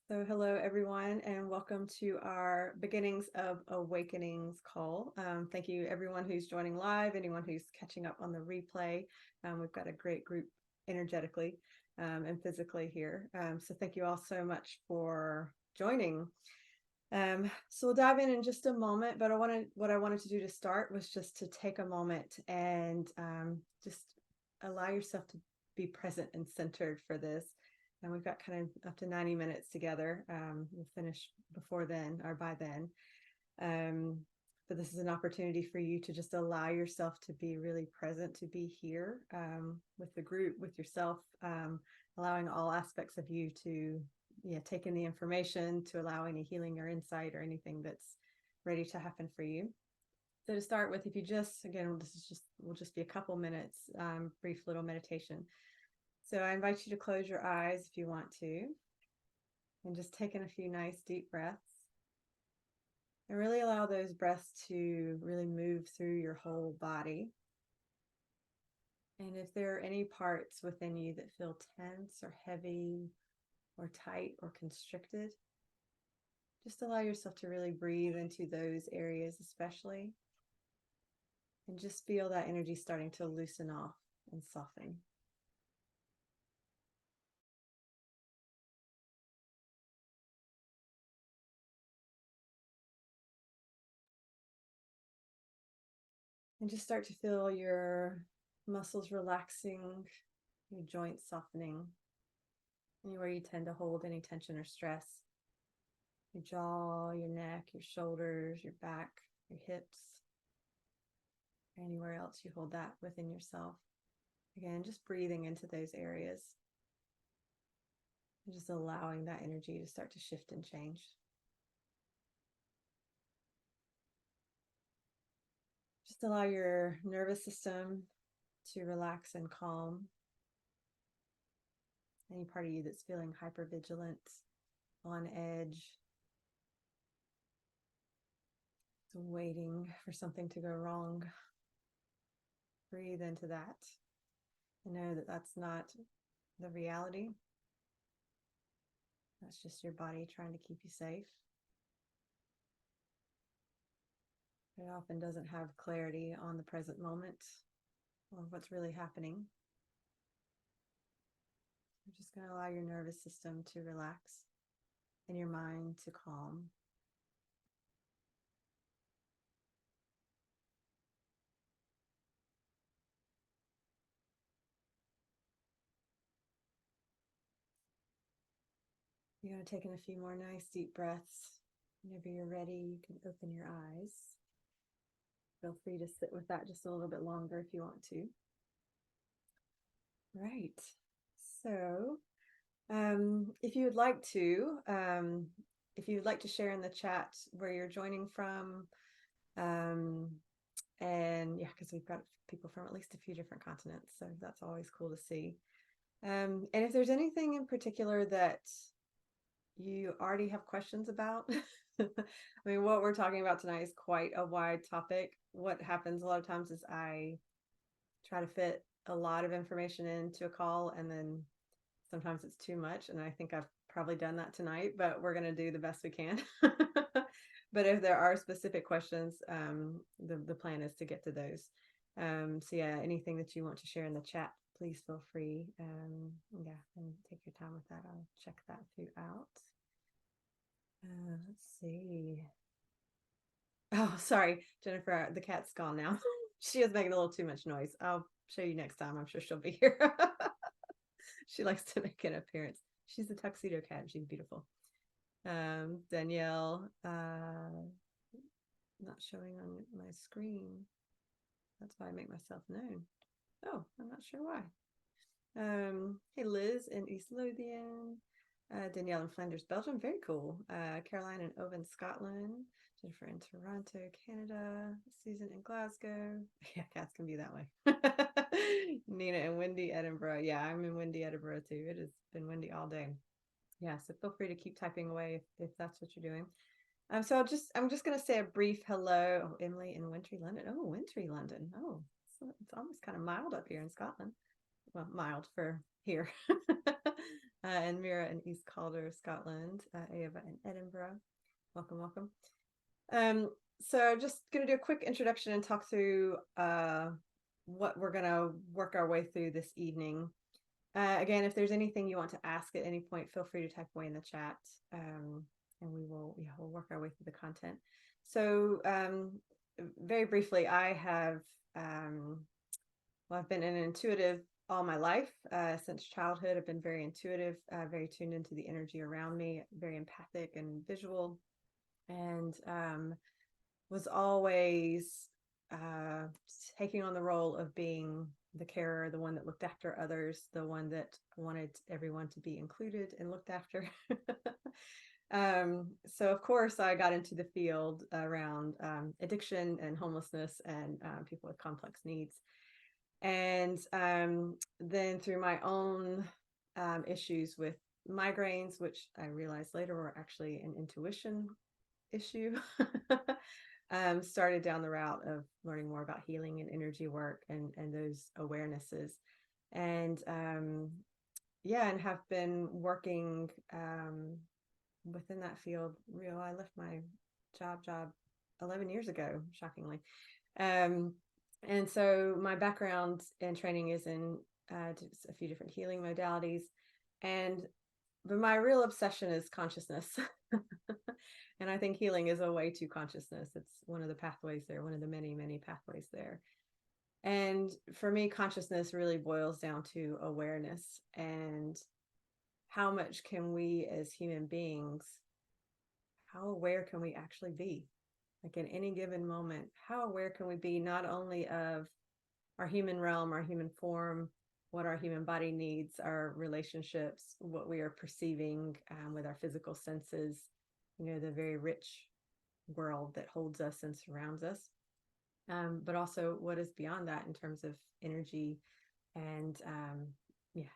So hello everyone and welcome to our Beginnings of Awakenings call. Thank you everyone who's joining live, anyone who's catching up on the replay. We've got a great group energetically and physically here. So thank you all so much for joining. So we'll dive in just a moment, but what I wanted to do to start was just to take a moment and just allow yourself to be present and centered for this. And we've got kind of up to 90 minutes together. We'll finish before then or by then. But this is an opportunity for you to just allow yourself to be really present, to be here with the group, with yourself, allowing all aspects of you to take in the information, to allow any healing or insight or anything that's ready to happen for you. So to start with, if you just, again, will just be a couple minutes, brief little meditation. So I invite you to close your eyes if you want to, and just take in a few nice deep breaths. And really allow those breaths to really move through your whole body. And if there are any parts within you that feel tense or heavy or tight or constricted, just allow yourself to really breathe into those areas especially. And just feel that energy starting to loosen off and soften. And just start to feel your muscles relaxing, your joints softening, anywhere you tend to hold any tension or stress. Your jaw, your neck, your shoulders, your back, your hips, or anywhere else you hold that within yourself. Again, just breathing into those areas. And just allowing that energy to start to shift and change. Just allow your nervous system to relax and calm. Any part of you that's feeling hypervigilant, on edge, waiting for something to go wrong, breathe into that and know that that's not the reality. That's just your body trying to keep you safe. It often doesn't have clarity on the present moment or what's really happening. You're just going to allow your nervous system to relax and your mind to calm. You're going to take in a few more nice deep breaths. Whenever you're ready, you can open your eyes. Feel free to sit with that just a little bit longer if you want to. Right. So if you would like to, share in the chat where you're joining from, and yeah, because we've got people from at least a few different continents, so that's always cool to see. And if there's anything in particular that you already have questions about, I mean, what we're talking about tonight is quite a wide topic. What happens a lot of times is I try to fit a lot of information into a call, and then sometimes it's too much, and I think I've probably done that tonight, but we're going to do the best we can. But if there are specific questions, the plan is to get to those. So yeah, anything that you want to share in the chat, please feel free. Yeah, and take your time with that. I'll check that throughout. Let's see. Oh, sorry, Jennifer, the cat's gone now. She is making a little too much noise. I'll show you next time. I'm sure she'll be here. She likes to make an appearance. She's a tuxedo cat. She's beautiful. Danielle, not showing on my screen. That's why I make myself known. Oh, I'm not sure why. Hey, Liz in East Lothian. Danielle in Flanders, Belgium. Very cool. Caroline in Oban, Scotland. Jennifer in Toronto, Canada. Susan in Glasgow. Yeah, cats can be that way. Nina in windy Edinburgh. Yeah, I'm in windy Edinburgh too. It has been windy all day. Yeah, so feel free to keep typing away if that's what you're doing. So I'm just going to say a brief hello. Oh, Emily in wintry London. Oh, wintry London. Oh, it's almost kind of mild up here in Scotland. Well, mild for here. and Mira in East Calder, Scotland, Ava in Edinburgh. Welcome, welcome. So just going to do a quick introduction and talk through what we're going to work our way through this evening. Again, if there's anything you want to ask at any point, feel free to type away in the chat, and we'll work our way through the content. So very briefly, I've been an intuitive all my life. Since childhood, I've been very intuitive, very tuned into the energy around me, very empathic and visual, and was always taking on the role of being the carer, the one that looked after others, the one that wanted everyone to be included and looked after. So of course I got into the field around addiction and homelessness and people with complex needs. And then through my own issues with migraines, which I realized later were actually an intuition issue, started down the route of learning more about healing and energy work and those awarenesses. And and have been working within that field. I left my job 11 years ago, shockingly. And so my background and training is in a few different healing modalities. But my real obsession is consciousness. And I think healing is a way to consciousness. It's one of the pathways there, one of the many, many pathways there. And for me, consciousness really boils down to awareness and how much can we as human beings, how aware can we actually be? Like in any given moment, how aware can we be not only of our human realm, our human form, what our human body needs, our relationships, what we are perceiving with our physical senses, the very rich world that holds us and surrounds us, but also what is beyond that in terms of energy and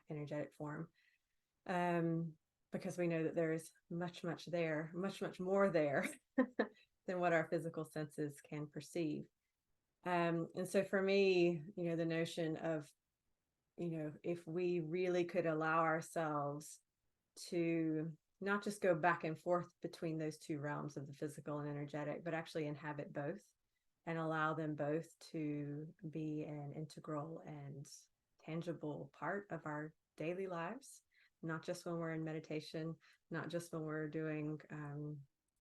energetic form. Because we know that there is much more there than what our physical senses can perceive. And so for me, the notion of, if we really could allow ourselves to not just go back and forth between those two realms of the physical and energetic, but actually inhabit both and allow them both to be an integral and tangible part of our daily lives, not just when we're in meditation, not just when we're doing,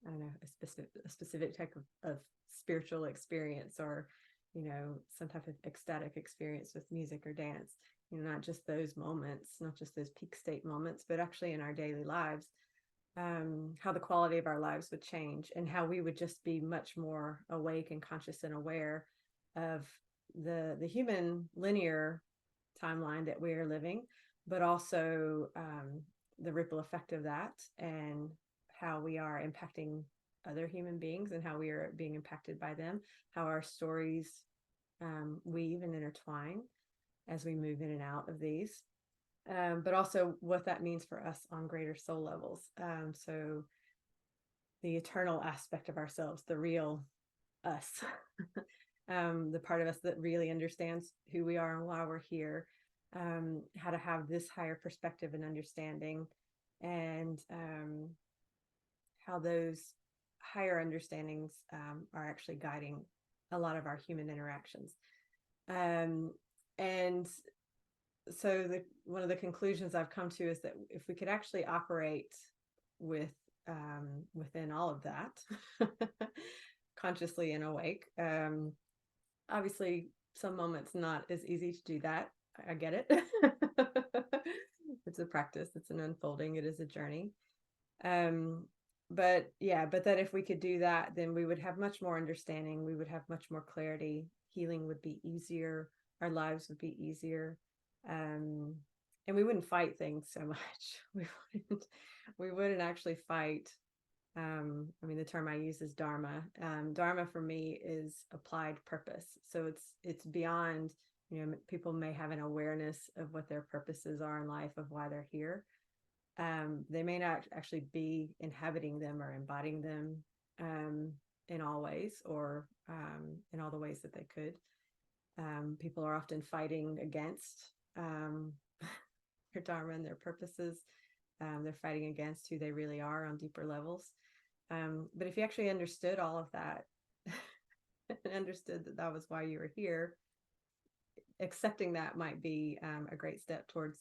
a specific type of spiritual experience or, some type of ecstatic experience with music or dance, not just those moments, not just those peak state moments, but actually in our daily lives, how the quality of our lives would change and how we would just be much more awake and conscious and aware of the human linear timeline that we are living, but also the ripple effect of that and how we are impacting other human beings and how we are being impacted by them, how our stories weave and intertwine as we move in and out of these, but also what that means for us on greater soul levels. So the eternal aspect of ourselves, the real us, the part of us that really understands who we are and why we're here, how to have this higher perspective and understanding, and how those higher understandings are actually guiding a lot of our human interactions. And so one of the conclusions I've come to is that if we could actually operate within all of that, consciously and awake, obviously some moments not as easy to do that. I get it. It's a practice, it's an unfolding, it is a journey. But that if we could do that, then we would have much more understanding, we would have much more clarity, healing would be easier, our lives would be easier, and we wouldn't fight things so much. We wouldn't actually fight. The term I use is Dharma. Dharma for me is applied purpose. So it's beyond, people may have an awareness of what their purposes are in life, of why they're here. They may not actually be inhabiting them or embodying them in all ways or in all the ways that they could. People are often fighting against their Dharma and their purposes. They're fighting against who they really are on deeper levels. But if you actually understood all of that and understood that that was why you were here, accepting that might be a great step towards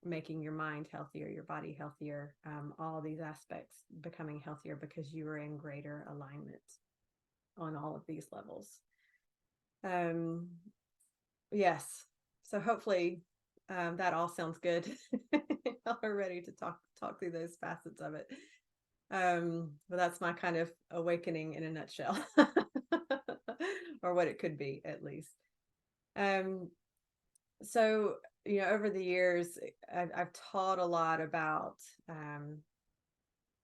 making your mind healthier, your body healthier, all these aspects becoming healthier because you are in greater alignment on all of these levels. Yes. So hopefully that all sounds good. Y'all are ready to talk through those facets of it. But that's my kind of awakening in a nutshell, or what it could be at least. So, over the years, I've taught a lot about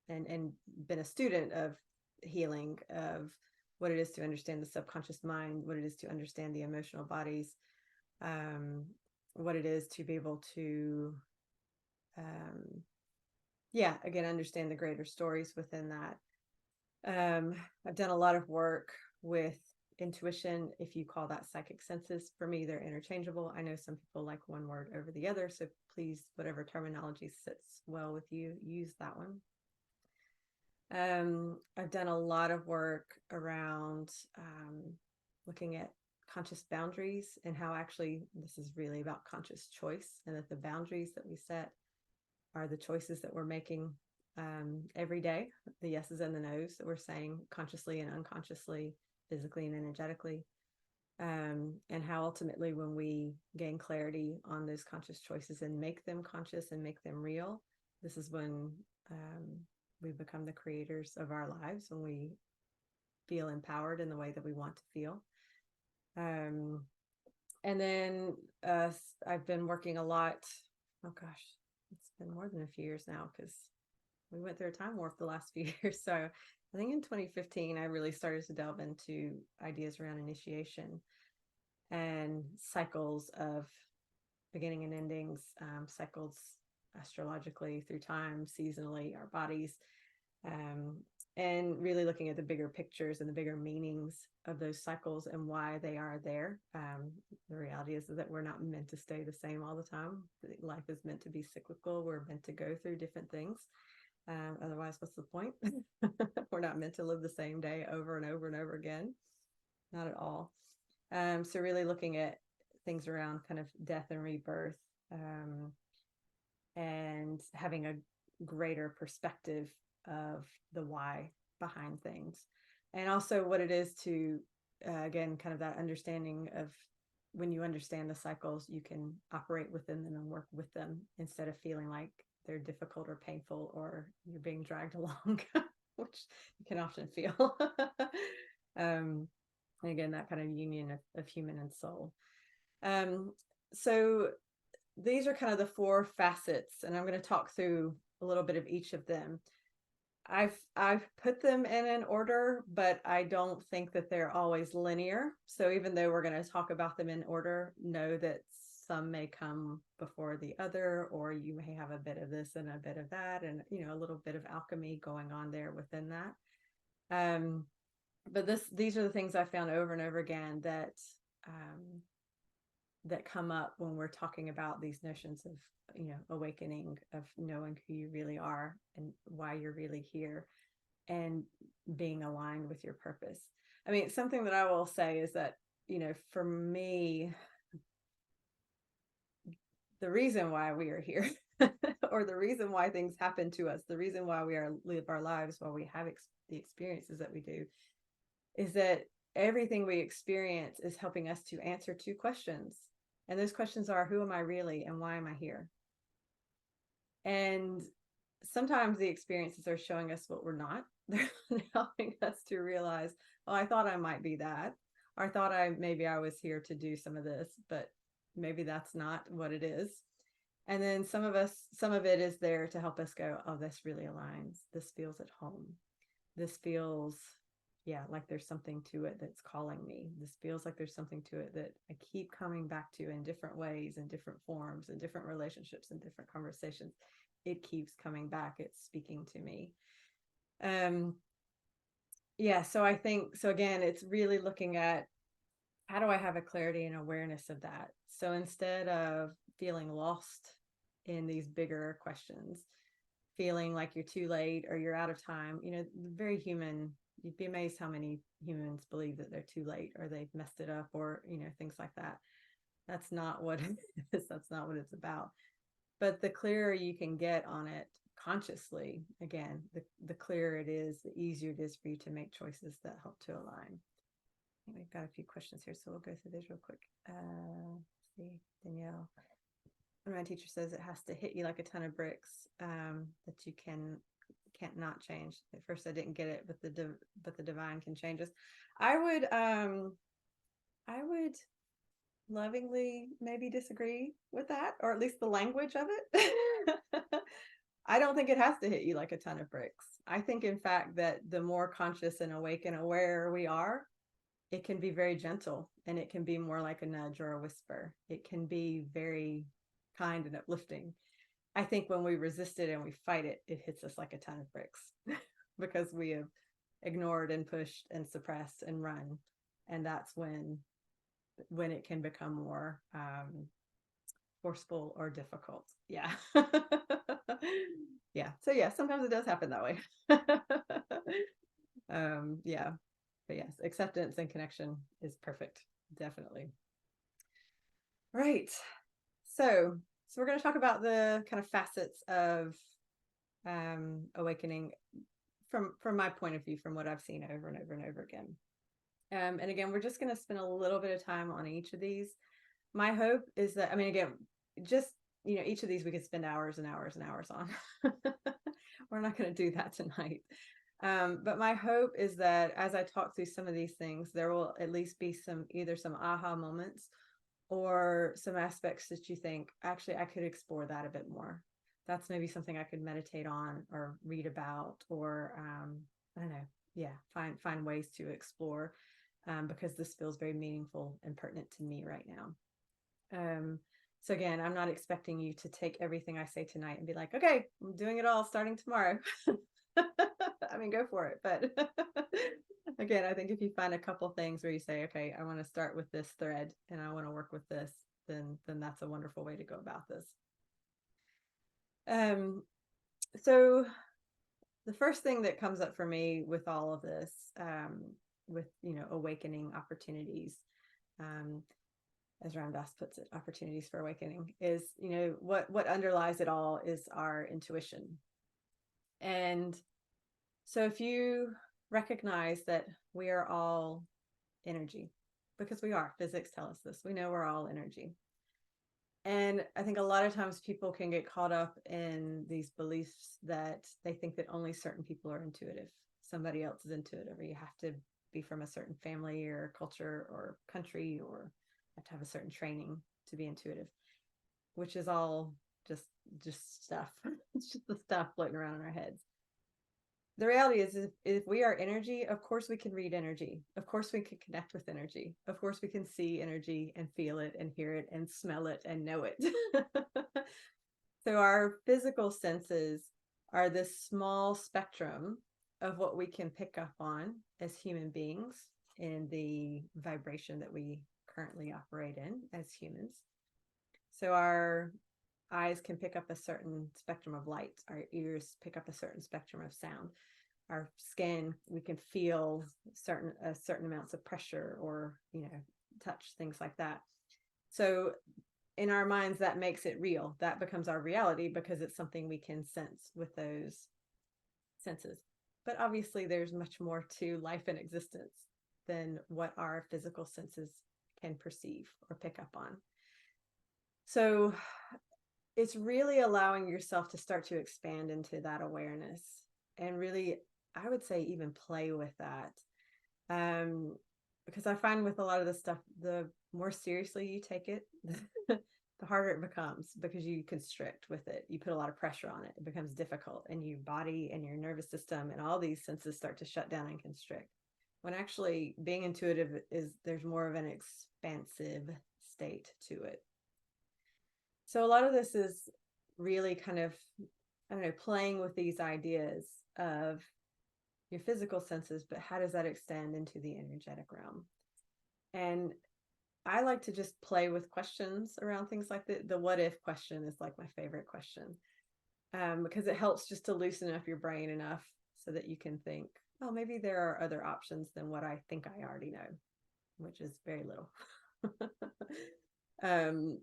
and been a student of healing, of what it is to understand the subconscious mind, what it is to understand the emotional bodies, what it is to be able to, again, understand the greater stories within that. I've done a lot of work with intuition, if you call that psychic senses. For me, they're interchangeable. I know some people like one word over the other, so please, whatever terminology sits well with you, use that one. I've done a lot of work around looking at conscious boundaries, and how actually this is really about conscious choice, and that the boundaries that we set are the choices that we're making every day, the yeses and the nos that we're saying consciously and unconsciously, physically and energetically, and how ultimately when we gain clarity on those conscious choices and make them conscious and make them real, this is when we become the creators of our lives, when we feel empowered in the way that we want to feel. And then I've been working a lot, oh gosh, it's been more than a few years now, because we went through a time warp the last few years. So I think in 2015, I really started to delve into ideas around initiation and cycles of beginning and endings, cycles astrologically through time, seasonally, our bodies, and really looking at the bigger pictures and the bigger meanings of those cycles and why they are there. The reality is that we're not meant to stay the same all the time. Life is meant to be cyclical. We're meant to go through different things. Otherwise, what's the point? We're not meant to live the same day over and over and over again. Not at all. So really looking at things around kind of death and rebirth, and having a greater perspective of the why behind things. And also what it is to, again, kind of that understanding of when you understand the cycles, you can operate within them and work with them instead of feeling like they're difficult or painful or you're being dragged along, which you can often feel. And again, that kind of union of human and soul. So these are kind of the 4 facets, and I'm going to talk through a little bit of each of them. I've put them in an order, but I don't think that they're always linear. So even though we're going to talk about them in order, know that some may come before the other, or you may have a bit of this and a bit of that, and a little bit of alchemy going on there within that. But these are the things I found over and over again that come up when we're talking about these notions of awakening, of knowing who you really are and why you're really here, and being aligned with your purpose. I mean, something that I will say is that for me, the reason why we are here or the reason why things happen to us, the reason why we live our lives, while we have the experiences that we do, is that everything we experience is helping us to answer 2 questions. And those questions are, who am I really and why am I here? And sometimes the experiences are showing us what we're not. They're helping us to realize, oh, I thought I might be that. Or I thought maybe I was here to do some of this, but maybe that's not what it is. And then some of it is there to help us go, oh, this really aligns. This feels at home. This feels, like there's something to it that's calling me. This feels like there's something to it that I keep coming back to in different ways, in different forms, in different relationships, in different conversations. It keeps coming back. It's speaking to me. So I think, so again, it's really looking at, how do I have a clarity and awareness of that? So instead of feeling lost in these bigger questions, feeling like you're too late or you're out of time. Very human. You'd be amazed how many humans believe that they're too late or they've messed it up or, things like that. That's not what it is. That's not what it's about. But the clearer you can get on it consciously, again, the clearer it is, the easier it is for you to make choices that help to align. I think we've got a few questions here, so we'll go through these real quick. See, Danielle. One of my teacher says it has to hit you like a ton of bricks, that you can't not change. At first I didn't get it, but the divine can change us. I would lovingly maybe disagree with that, or at least the language of it. I don't think it has to hit you like a ton of bricks. I think, in fact, that the more conscious and awake and aware we are, it can be very gentle, and it can be more like a nudge or a whisper. It can be very kind and uplifting. I think when we resist it and we fight it, it hits us like a ton of bricks because we have ignored and pushed and suppressed and run. And that's when it can become more forceful or difficult. Yeah. Yeah. So yeah, sometimes it does happen that way. Yeah. But yes, acceptance and connection is perfect. Definitely. Right. So we're going to talk about the kind of facets of awakening from my point of view, from what I've seen over and over and over again. And again, we're just going to spend a little bit of time on each of these. My hope is that, again, just, each of these we could spend hours and hours and hours on. We're not going to do that tonight. But my hope is that as I talk through some of these things, there will at least be either some aha moments or some aspects that you think, actually, I could explore that a bit more. That's maybe something I could meditate on or read about, or I don't know. Yeah, find ways to explore, because this feels very meaningful and pertinent to me right now. So again, I'm not expecting you to take everything I say tonight and be like, okay, I'm doing it all starting tomorrow. Go for it. But again, I think if you find a couple things where you say, okay, I want to start with this thread and I want to work with this, then that's a wonderful way to go about this. So the first thing that comes up for me with all of this, with, awakening opportunities, as Ram Dass puts it, opportunities for awakening, is, what underlies it all is our intuition. And so if you recognize that we are all energy, because we are, physics tell us this, we know we're all energy. And I think a lot of times people can get caught up in these beliefs that they think that only certain people are intuitive. Somebody else is intuitive, or you have to be from a certain family or culture or country, or have to have a certain training to be intuitive, which is all just stuff. It's just the stuff floating around in our heads. The reality is, if we are energy, of course we can read energy. Of course we can connect with energy. Of course we can see energy and feel it and hear it and smell it and know it. So our physical senses are this small spectrum of what we can pick up on as human beings in the vibration that we currently operate in as humans. So our eyes can pick up a certain spectrum of light. Our ears pick up a certain spectrum of sound. Our skin, we can feel certain amounts of pressure or, touch, things like that. So in our minds, that makes it real. That becomes our reality because it's something we can sense with those senses. But obviously there's much more to life and existence than what our physical senses can perceive or pick up on. So it's really allowing yourself to start to expand into that awareness, and really, I would say, even play with that. Because I find with a lot of this stuff, the more seriously you take it, the harder it becomes, because you constrict with it. You put a lot of pressure on it. It becomes difficult, and your body and your nervous system and all these senses start to shut down and constrict. When actually being intuitive there's more of an expansive state to it. So a lot of this is really kind of, I don't know, playing with these ideas of your physical senses, but how does that extend into the energetic realm? And I like to just play with questions around things like the what if question is like my favorite question, because it helps just to loosen up your brain enough so that you can think, oh, maybe there are other options than what I think I already know, which is very little. um,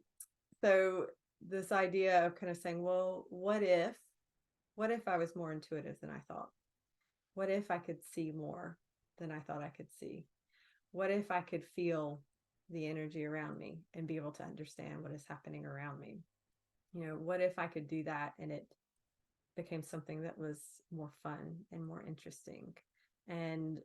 so this idea of kind of saying, well, what if I was more intuitive than I thought? What if I could see more than I thought I could see? What if I could feel the energy around me and be able to understand what is happening around me? What if I could do that and it became something that was more fun and more interesting and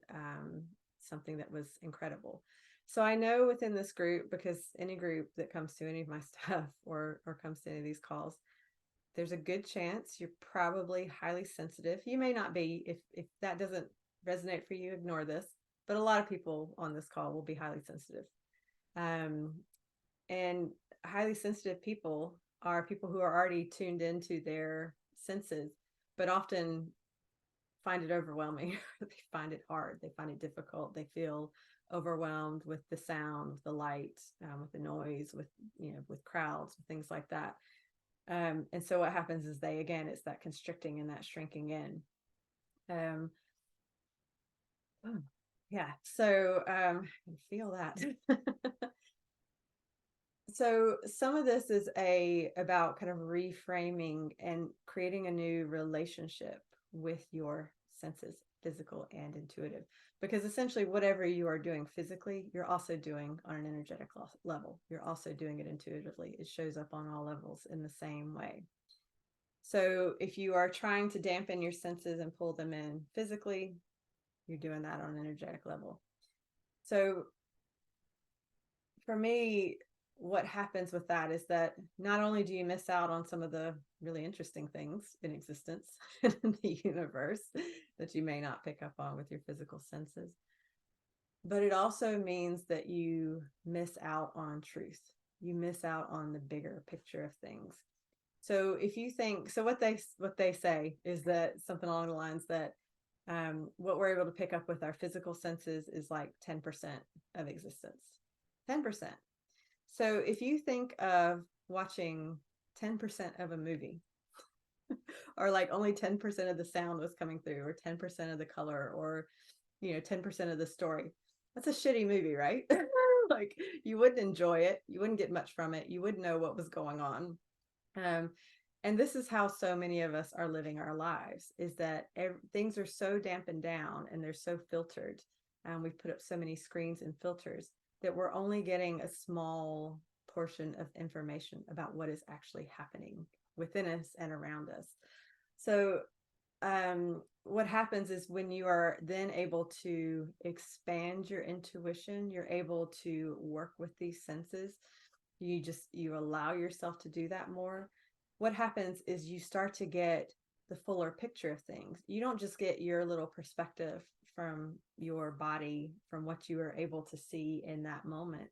something that was incredible? So I know within this group, because any group that comes to any of my stuff or comes to any of these calls, there's a good chance you're probably highly sensitive. You may not be. If that doesn't resonate for you, ignore this. But a lot of people on this call will be highly sensitive. And highly sensitive people are people who are already tuned into their senses, but often find it overwhelming. They find it hard. They find it difficult. They feel overwhelmed with the sound, the light, with the noise, with crowds, with things like that. And so what happens is it's that constricting and that shrinking in. Yeah. So I feel that. So some of this is about kind of reframing and creating a new relationship with your senses, physical and intuitive, because essentially whatever you are doing physically, you're also doing on an energetic level. You're also doing it intuitively. It shows up on all levels in the same way. So if you are trying to dampen your senses and pull them in physically, you're doing that on an energetic level. So for me, what happens with that is that not only do you miss out on some of the really interesting things in existence in the universe that you may not pick up on with your physical senses, but it also means that you miss out on truth. You miss out on the bigger picture of things. So if you think, so what they say is that something along the lines that what we're able to pick up with our physical senses is like 10% of existence. 10%. So if you think of watching 10% of a movie, or like only 10% of the sound was coming through, or 10% of the color, or 10% of the story, that's a shitty movie, right? Like you wouldn't enjoy it, you wouldn't get much from it, you wouldn't know what was going on. And this is how so many of us are living our lives, is that things are so dampened down and they're so filtered, and we've put up so many screens and filters that we're only getting a small portion of information about what is actually happening within us and around us. So what happens is when you are then able to expand your intuition, you're able to work with these senses, you allow yourself to do that more. What happens is you start to get the fuller picture of things. You don't just get your little perspective from your body, from what you are able to see in that moment.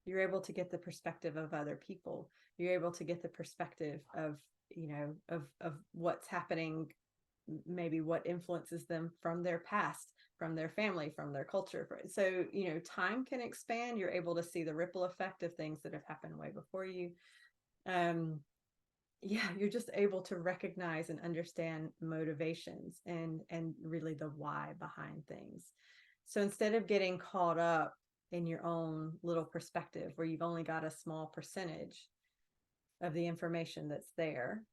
You're able to get the perspective of other people. You're able to get the perspective of what's happening, maybe what influences them from their past, from their family, from their culture. So time can expand. You're able to see the ripple effect of things that have happened way before you. You're just able to recognize and understand motivations and really the why behind things. So instead of getting caught up in your own little perspective where you've only got a small percentage of the information that's there,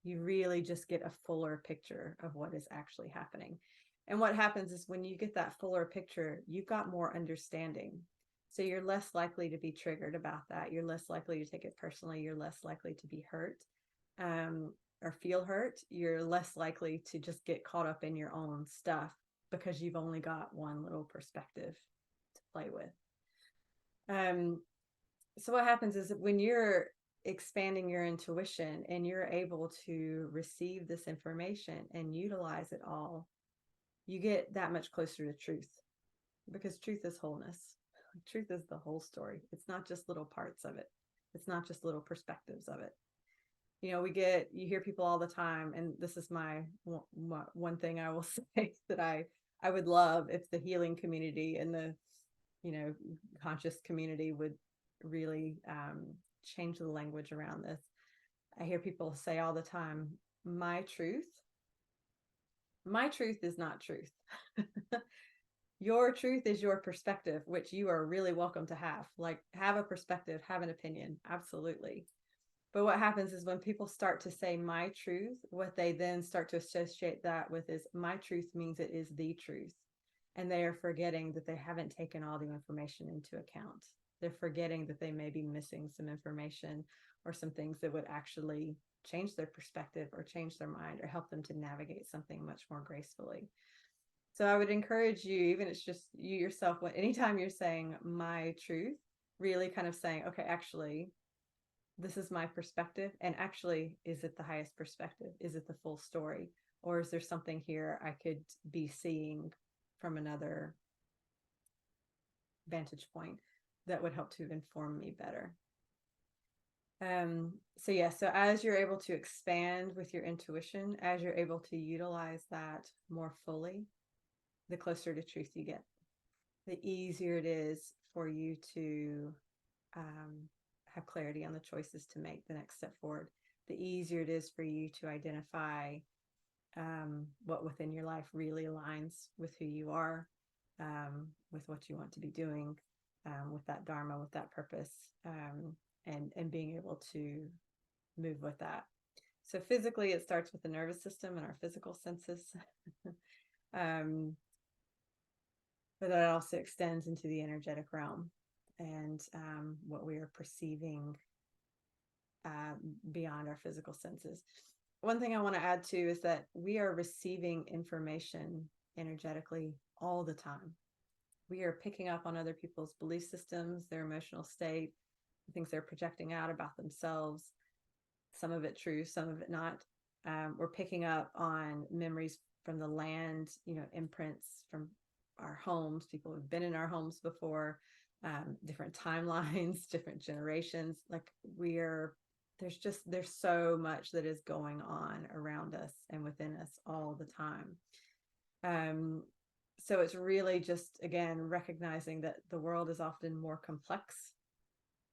you really just get a fuller picture of what is actually happening. And what happens is when you get that fuller picture, you've got more understanding. So you're less likely to be triggered about that. You're less likely to take it personally. You're less likely to be hurt or feel hurt. You're less likely to just get caught up in your own stuff because you've only got one little perspective to play with. So what happens is that when you're expanding your intuition and you're able to receive this information and utilize it all, you get that much closer to truth, because truth is wholeness. Truth is the whole story. It's not just little parts of it. It's not just little perspectives of it. You hear people all the time, and this is my one thing I will say that I would love if the healing community and the conscious community would really change the language around this. I hear people say all the time, my truth is not truth. Your truth is your perspective, which you are really welcome to have. Like, have a perspective, have an opinion, absolutely. But what happens is when people start to say my truth, what they then start to associate that with is my truth means it is the truth. And they are forgetting that they haven't taken all the information into account. They're forgetting that they may be missing some information or some things that would actually change their perspective or change their mind or help them to navigate something much more gracefully. So I would encourage you, even if it's just you yourself, anytime you're saying my truth, really kind of saying, okay, actually, this is my perspective. And actually, is it the highest perspective? Is it the full story? Or is there something here I could be seeing from another vantage point that would help to inform me better? So as you're able to expand with your intuition, as you're able to utilize that more fully, the closer to truth you get, the easier it is for you to have clarity on the choices to make the next step forward. The easier it is for you to identify what within your life really aligns with who you are, with what you want to be doing, with that Dharma, with that purpose, and being able to move with that. So physically, it starts with the nervous system and our physical senses. But that also extends into the energetic realm and what we are perceiving beyond our physical senses. One thing I want to add too is that we are receiving information energetically all the time. We are picking up on other people's belief systems, their emotional state, the things they're projecting out about themselves, some of it true, some of it not. We're picking up on memories from the land, imprints from our homes, people who've been in our homes before, different timelines, different generations. Like there's so much that is going on around us and within us all the time. So it's really just, again, recognizing that the world is often more complex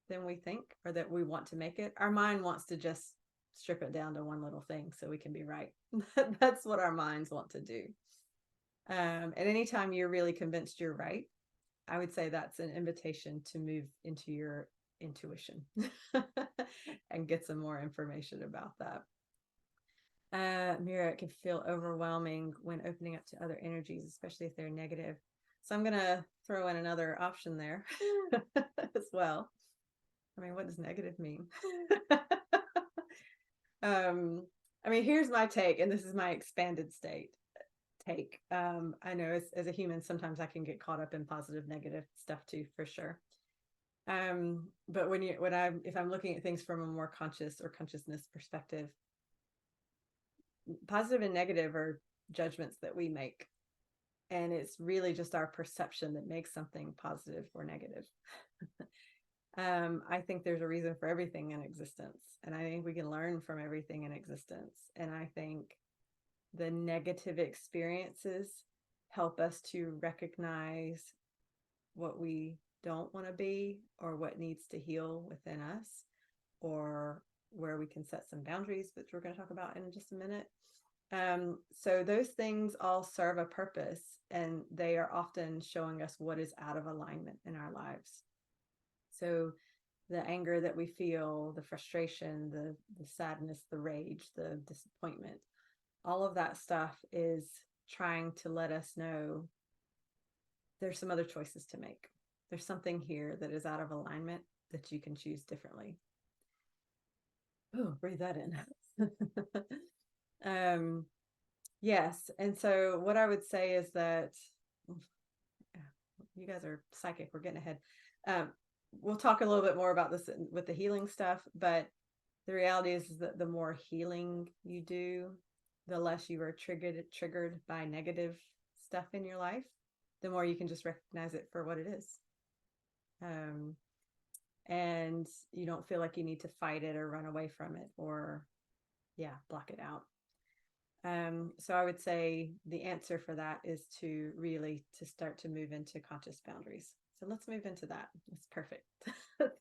than we think, or that we want to make it. Our mind wants to just strip it down to one little thing so we can be right. That's what our minds want to do. And anytime you're really convinced you're right, I would say that's an invitation to move into your intuition and get some more information about that. Mira, it can feel overwhelming when opening up to other energies, especially if they're negative. So I'm going to throw in another option there as well. I mean, what does negative mean? Here's my take, and this is my expanded take. I know as a human, sometimes I can get caught up in positive, negative stuff too, for sure. But if I'm looking at things from a more conscious or consciousness perspective, positive and negative are judgments that we make. And it's really just our perception that makes something positive or negative. I think there's a reason for everything in existence. And I think we can learn from everything in existence. And I think the negative experiences help us to recognize what we don't want to be, or what needs to heal within us, or where we can set some boundaries, which we're going to talk about in just a minute. So those things all serve a purpose, and they are often showing us what is out of alignment in our lives. So the anger that we feel, the frustration, the sadness, the rage, the disappointment, all of that stuff is trying to let us know there's some other choices to make. There's something here that is out of alignment that you can choose differently. Oh, breathe that in. Yes. And so what I would say is that you guys are psychic. We're getting ahead. We'll talk a little bit more about this with the healing stuff, but the reality is that the more healing you do, the less you are triggered by negative stuff in your life, the more you can just recognize it for what it is. And you don't feel like you need to fight it or run away from it or block it out. So I would say the answer for that is to start to move into conscious boundaries. So let's move into that. It's perfect.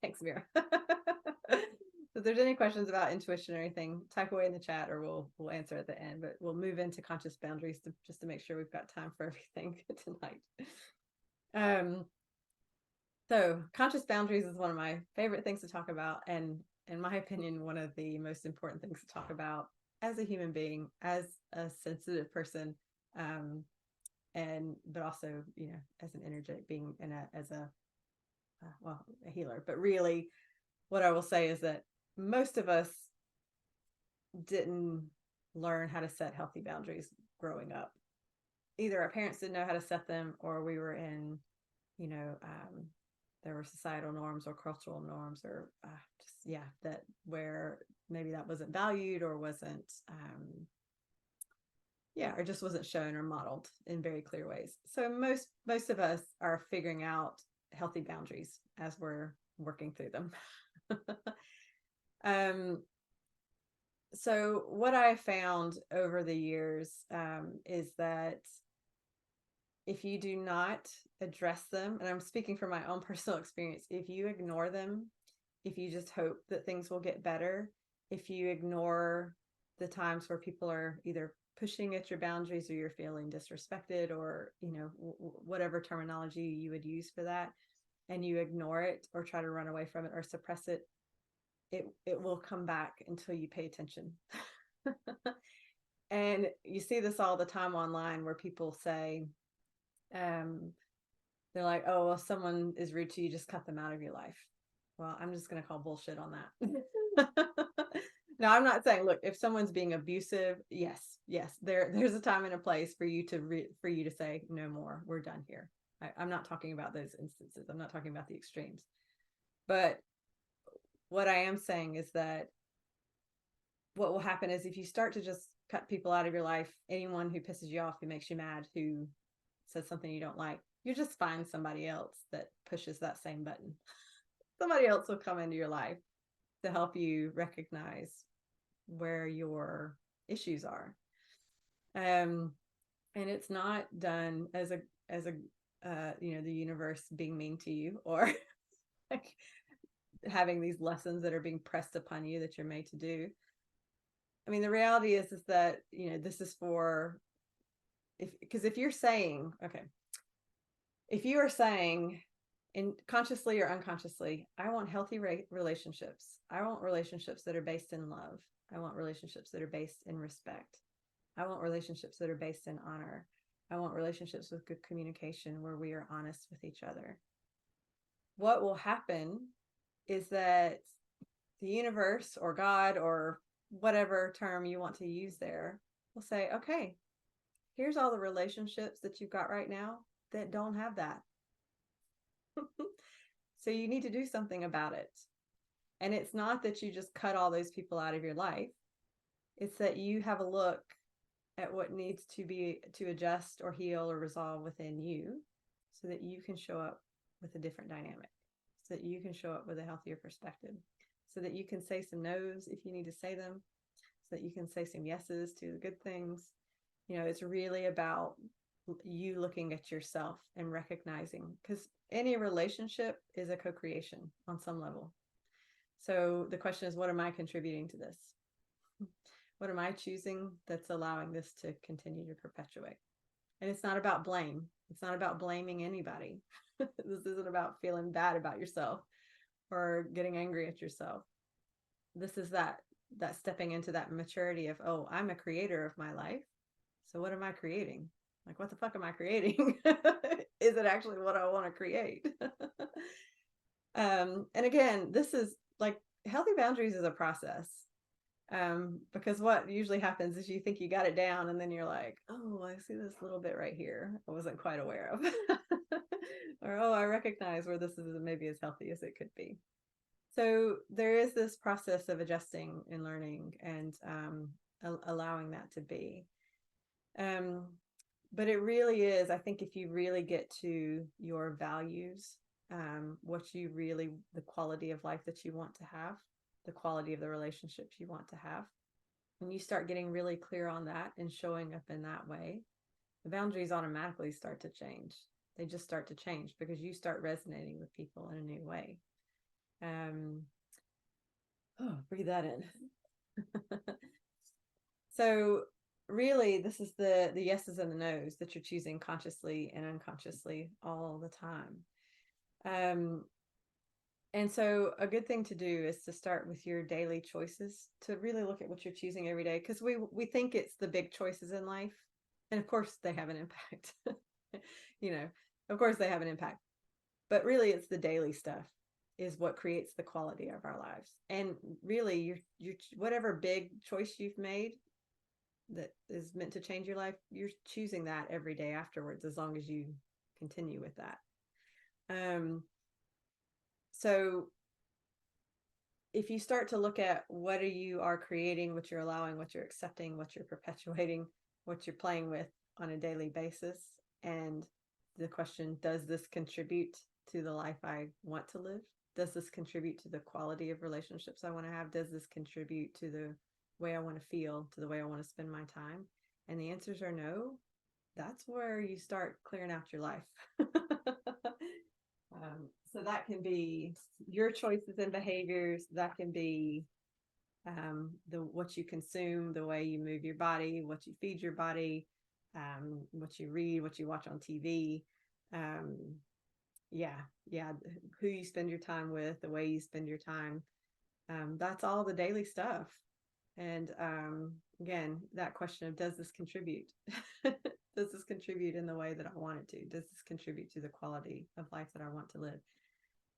Thanks, Mira. So if there's any questions about intuition or anything, type away in the chat, or we'll answer at the end. But we'll move into conscious boundaries just to make sure we've got time for everything tonight. So conscious boundaries is one of my favorite things to talk about, and in my opinion, one of the most important things to talk about as a human being, as a sensitive person, but also, as an energetic being and as a healer. But really, what I will say is that most of us didn't learn how to set healthy boundaries growing up. Either our parents didn't know how to set them, or we were in, there were societal norms or cultural norms, or that where maybe that wasn't valued or wasn't, or just wasn't shown or modeled in very clear ways. So most of us are figuring out healthy boundaries as we're working through them. So what I found over the years is that if you do not address them, and I'm speaking from my own personal experience, if you ignore them, if you just hope that things will get better, if you ignore the times where people are either pushing at your boundaries or you're feeling disrespected, or whatever terminology you would use for that, and you ignore it or try to run away from it or suppress it, it will come back until you pay attention. And you see this all the time online, where people say, they're like, oh, well, if someone is rude to you, just cut them out of your life. Well, I'm just going to call bullshit on that. Now, I'm not saying, look, if someone's being abusive, yes, there's a time and a place for you to say, no more, we're done here. I'm not talking about those instances. I'm not talking about the extremes. But what I am saying is that what will happen is, if you start to just cut people out of your life, anyone who pisses you off, who makes you mad, who says something you don't like, you just find somebody else that pushes that same button. Somebody else will come into your life to help you recognize where your issues are. And it's not done as a the universe being mean to you, or like having these lessons that are being pressed upon you that you're made to do. I mean, the reality is that, this is for, because if you're saying, okay, if you are saying, consciously or unconsciously, I want healthy relationships. I want relationships that are based in love. I want relationships that are based in respect. I want relationships that are based in honor. I want relationships with good communication, where we are honest with each other. What will happen is that the universe, or God, or whatever term you want to use there, will say, okay, here's all the relationships that you've got right now that don't have that. So you need to do something about it. And it's not that you just cut all those people out of your life. It's that you have a look at what needs to adjust or heal or resolve within you, so that you can show up with a different dynamic, so that you can show up with a healthier perspective, so that you can say some no's if you need to say them, so that you can say some yeses to the good things. It's really about you looking at yourself and recognizing, because any relationship is a co-creation on some level. So the question is, what am I contributing to this? What am I choosing that's allowing this to continue to perpetuate? And it's not about blame. It's not about blaming anybody. This isn't about feeling bad about yourself or getting angry at yourself. This is that stepping into that maturity of, oh, I'm a creator of my life. So what am I creating? Like, what the fuck am I creating? Is it actually what I want to create? And again, this is like, healthy boundaries is a process. Because what usually happens is you think you got it down, and then you're like, oh, I see this little bit right here I wasn't quite aware of. Or, oh, I recognize where this is maybe as healthy as it could be. So there is this process of adjusting and learning and allowing that to be. But it really is, I think, if you really get to your values, the quality of life that you want to have, the quality of the relationships you want to have, when you start getting really clear on that and showing up in that way, the boundaries automatically start to change. They just start to change because you start resonating with people in a new way. Breathe that in. So really, this is the yeses and the nos that you're choosing consciously and unconsciously all the time. And so a good thing to do is to start with your daily choices, to really look at what you're choosing every day, because we think it's the big choices in life, and of course they have an impact. Of course they have an impact, but really it's the daily stuff is what creates the quality of our lives. And really, your whatever big choice you've made that is meant to change your life, you're choosing that every day afterwards, as long as you continue with that. So if you start to look at what you are creating, what you're allowing, what you're accepting, what you're perpetuating, what you're playing with on a daily basis, and the question, does this contribute to the life I want to live? Does this contribute to the quality of relationships I want to have? Does this contribute to the way I want to feel, to the way I want to spend my time? And the answers are no. That's where you start clearing out your life. So that can be your choices and behaviors. That can be what you consume, the way you move your body, what you feed your body, what you read, what you watch on TV. Who you spend your time with, the way you spend your time. That's all the daily stuff. And again, that question of, does this contribute? Does this contribute in the way that I want it to? Does this contribute to the quality of life that I want to live?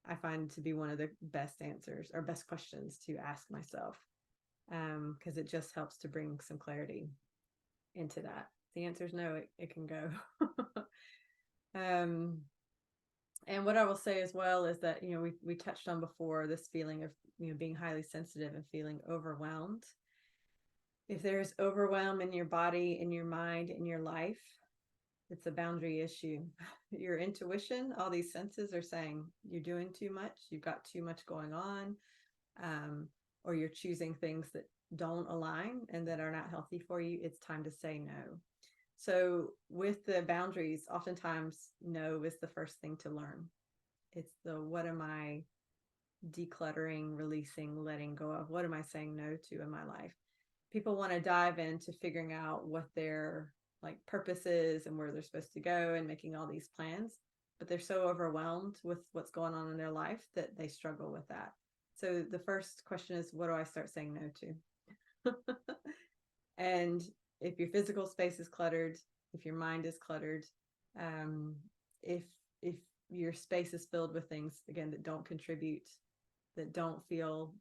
I find to be one of the best answers or best questions to ask myself, because it just helps to bring some clarity into that. The answer is no, it can go. And what I will say as well is that, we touched on before this feeling of, being highly sensitive and feeling overwhelmed. If there's overwhelm in your body, in your mind, in your life, it's a boundary issue. Your intuition, all these senses are saying you're doing too much, you've got too much going on, or you're choosing things that don't align and that are not healthy for you. It's time to say no. So with the boundaries, oftentimes no is the first thing to learn. It's what am I decluttering, releasing, letting go of? What am I saying no to in my life? People want to dive into figuring out what their purpose is and where they're supposed to go and making all these plans, but they're so overwhelmed with what's going on in their life that they struggle with that. So the first question is, what do I start saying no to? And if your physical space is cluttered, if your mind is cluttered, if your space is filled with things, again, that don't contribute, that don't feel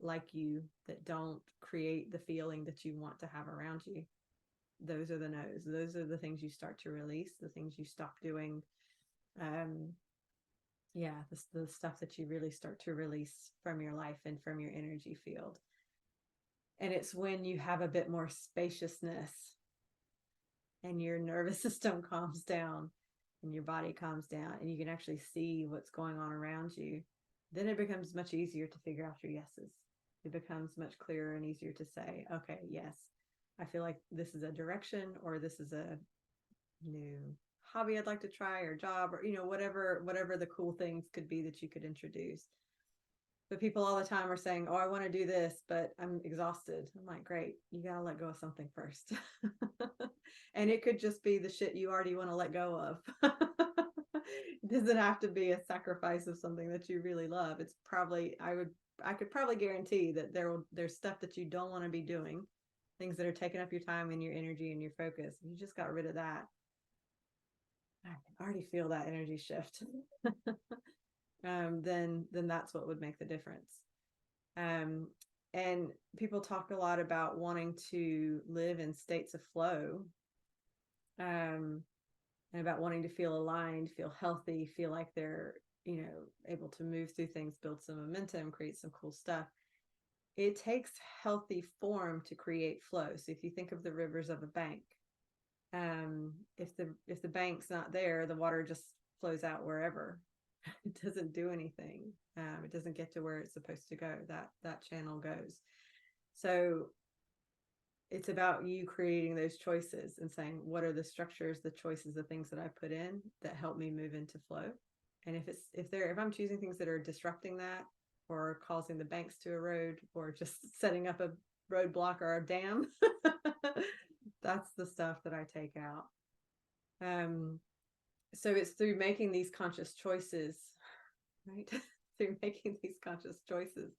like you, that don't create the feeling that you want to have around you, those are the no's. Those are the things you start to release, the things you stop doing. The stuff that you really start to release from your life and from your energy field. And it's when you have a bit more spaciousness and your nervous system calms down and your body calms down and you can actually see what's going on around you, then it becomes much easier to figure out your yeses. It becomes much clearer and easier to say, okay, yes, I feel like this is a direction, or this is a new hobby I'd like to try, or job, or whatever the cool things could be that you could introduce. But people all the time are saying, oh, I want to do this, but I'm exhausted. I'm like, great, you got to let go of something first. And it could just be the shit you already want to let go of. It doesn't have to be a sacrifice of something that you really love. It's probably, I could probably guarantee that there's stuff that you don't want to be doing, things that are taking up your time and your energy and your focus. You just got rid of that. I can already feel that energy shift. Then that's what would make the difference. And people talk a lot about wanting to live in states of flow, and about wanting to feel aligned, feel healthy, feel like they're, able to move through things, build some momentum, create some cool stuff. It takes healthy form to create flow. So if you think of the rivers of a bank, if the bank's not there, the water just flows out wherever. It doesn't do anything. It doesn't get to where it's supposed to go. That channel goes. So it's about you creating those choices and saying, what are the structures, the choices, the things that I put in that help me move into flow. And if I'm choosing things that are disrupting that, or causing the banks to erode, or just setting up a roadblock or a dam, that's the stuff that I take out. So it's through making these conscious choices, right? Through making these conscious choices.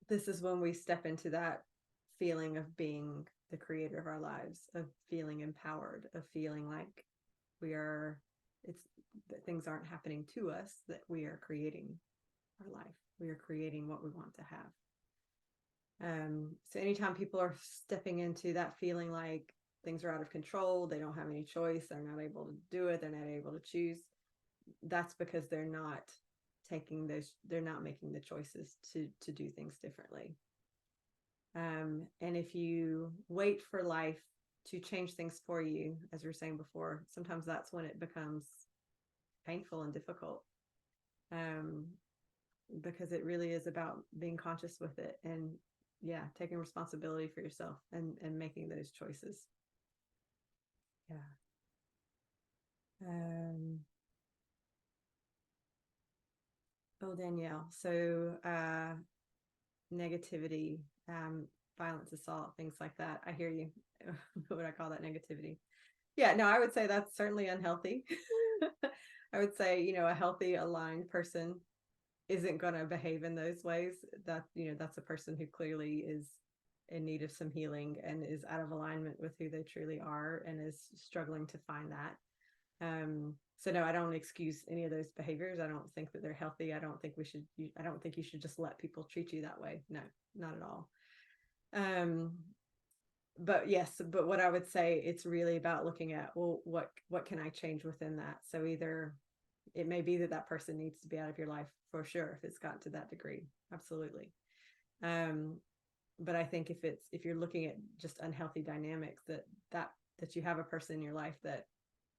This is when we step into that feeling of being the creator of our lives, of feeling empowered, of feeling like that things aren't happening to us, that we are creating our life. We are creating what we want to have. So anytime people are stepping into that feeling like things are out of control, they don't have any choice, they're not able to do it, they're not able to choose, that's because they're not making the choices to do things differently. And if you wait for life to change things for you, as we were saying before, sometimes that's when it becomes painful and difficult. Because it really is about being conscious with it, and taking responsibility for yourself and making those choices. Danielle, so negativity, violence, assault, things like that. I hear you. What would I call that? Negativity. Yeah, no, I would say that's certainly unhealthy. I would say, a healthy, aligned person isn't going to behave in those ways. That's a person who clearly is in need of some healing and is out of alignment with who they truly are and is struggling to find that. So no, I don't excuse any of those behaviors. I don't think that they're healthy. I don't think you should just let people treat you that way. No, not at all. But what I would say, it's really about looking at, well, what can I change within that? So either it may be that person needs to be out of your life for sure, if it's gotten to that degree. Absolutely. But I think if you're looking at just unhealthy dynamics, that you have a person in your life that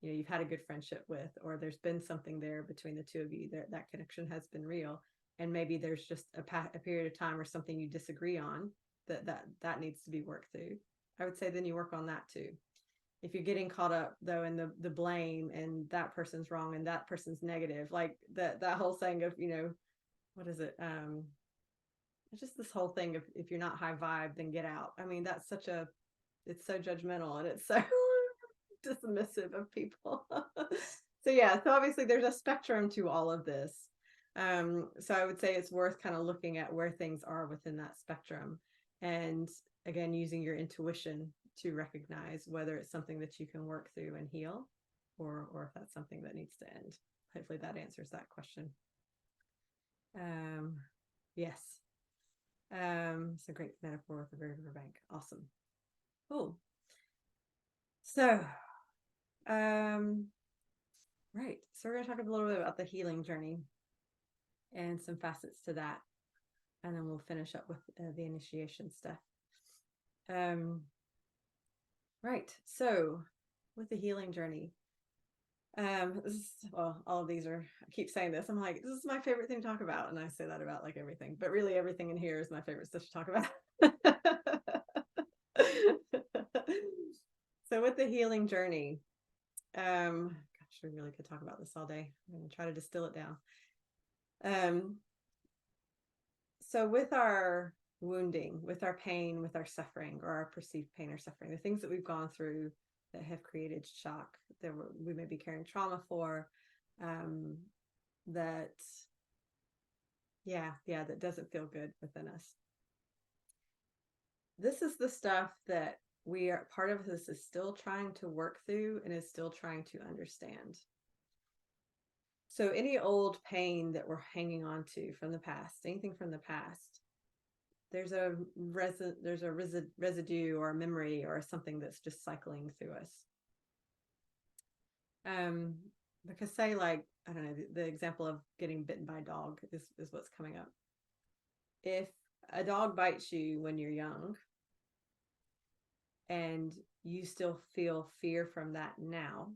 you've had a good friendship with, or there's been something there between the two of you, that connection has been real, and maybe there's just a period of time or something you disagree on that needs to be worked through. I would say then you work on that too. If you're getting caught up though in the blame and that person's wrong and that person's negative, like that whole saying of, what is it? It's just this whole thing of, if you're not high vibe, then get out. I mean, it's so judgmental, and it's so dismissive of people. So obviously there's a spectrum to all of this. So I would say it's worth kind of looking at where things are within that spectrum, and again, using your intuition to recognize whether it's something that you can work through and heal, or if that's something that needs to end. Hopefully that answers that question. Yes. It's a great metaphor with the riverbank. Awesome. Cool. So, right. So we're going to talk a little bit about the healing journey and some facets to that, and then we'll finish up with the initiation stuff. Right. So with the healing journey, all of these are, I keep saying this, I'm like, this is my favorite thing to talk about, and I say that about like everything, but really everything in here is my favorite stuff to talk about. So with the healing journey, gosh, we really could talk about this all day. I'm going to try to distill it down. So with our wounding, with our pain, with our suffering, or our perceived pain or suffering, the things that we've gone through that have created shock, that we may be carrying trauma for, that doesn't feel good within us. This is the stuff that part of this is still trying to work through and is still trying to understand. So any old pain that we're hanging on to from the past, anything from the past, there's a residue or a memory or something that's just cycling through us. Because say, like, I don't know, the example of getting bitten by a dog is what's coming up. If a dog bites you when you're young and you still feel fear from that now,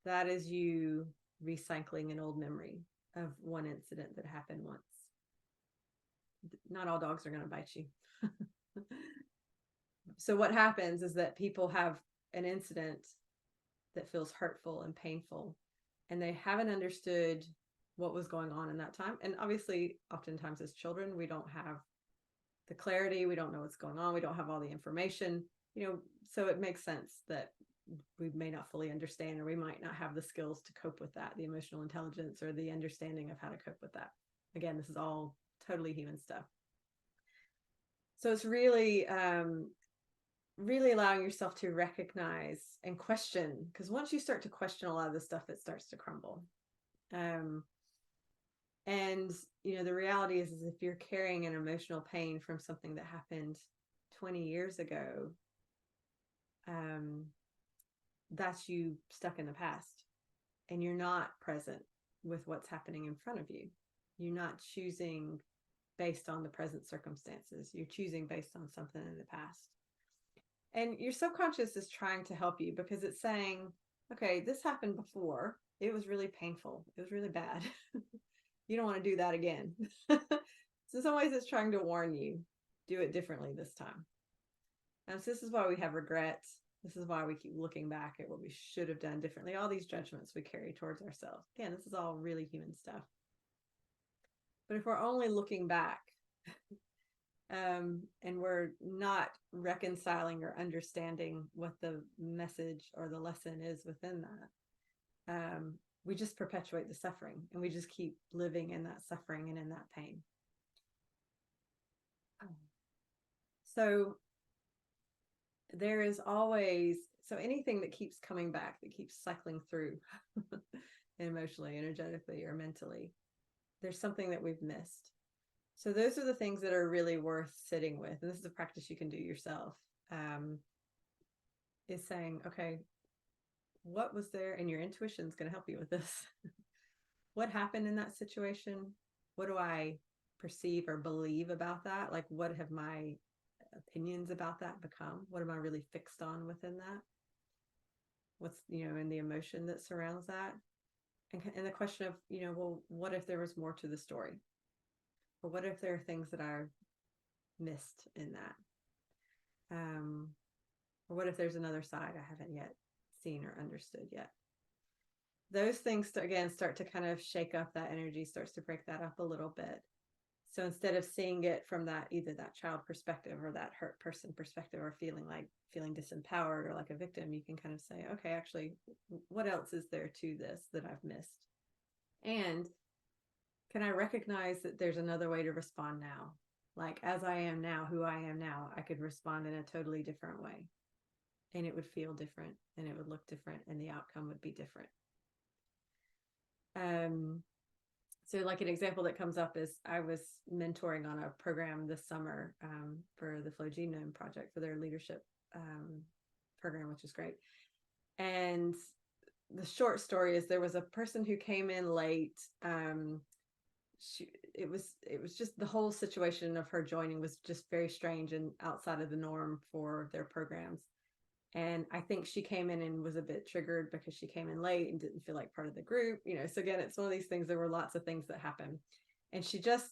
that is you recycling an old memory of one incident that happened once. not all dogs are going to bite you. So what happens is that people have an incident that feels hurtful and painful, and they haven't understood what was going on in that time. And obviously, oftentimes as children, we don't have the clarity, we don't know what's going on, we don't have all the information, so it makes sense that we may not fully understand, or we might not have the skills to cope with that, the emotional intelligence or the understanding of how to cope with that. Again, this is all totally human stuff. So it's really really allowing yourself to recognize and question, because once you start to question a lot of this stuff, it starts to crumble. And the reality is if you're carrying an emotional pain from something that happened 20 years ago, that's you stuck in the past, and you're not present with what's happening in front of you. You're not choosing based on the present circumstances. You're choosing based on something in the past. And your subconscious is trying to help you, because it's saying, okay, this happened before. It was really painful. It was really bad. You don't want to do that again. So in some ways, it's trying to warn you, do it differently this time. And so this is why we have regrets. This is why we keep looking back at what we should have done differently. All these judgments we carry towards ourselves. Again, this is all really human stuff. But if we're only looking back, and we're not reconciling or understanding what the message or the lesson is within that, we just perpetuate the suffering, and we just keep living in that suffering and in that pain. So there is always, so anything that keeps coming back, that keeps cycling through emotionally, energetically, or mentally, there's something that we've missed. So those are the things that are really worth sitting with. And this is a practice you can do yourself, is saying, okay, what was there? And your intuition is going to help you with this. What happened in that situation? What do I perceive or believe about that? Like, what have my opinions about that become? What am I really fixed on within that? What's, in the emotion that surrounds that? And the question of, well, what if there was more to the story? Or what if there are things that I missed in that? Or what if there's another side I haven't yet seen or understood yet? Those things, start to kind of shake up that energy, starts to break that up a little bit. So instead of seeing it from that, either that child perspective or that hurt person perspective, or feeling disempowered or like a victim, you can kind of say, okay, actually, what else is there to this that I've missed? And can I recognize that there's another way to respond now? Like, as I am now, who I am now, I could respond in a totally different way. And it would feel different, and it would look different, and the outcome would be different. So like an example that comes up is I was mentoring on a program this summer for the Flow Genome Project, for their leadership program, which is great. And the short story is there was a person who came in late. It was just the whole situation of her joining was just very strange and outside of the norm for their programs. And I think she came in and was a bit triggered because she came in late and didn't feel like part of the group, So again, it's one of these things. There were lots of things that happened, and she just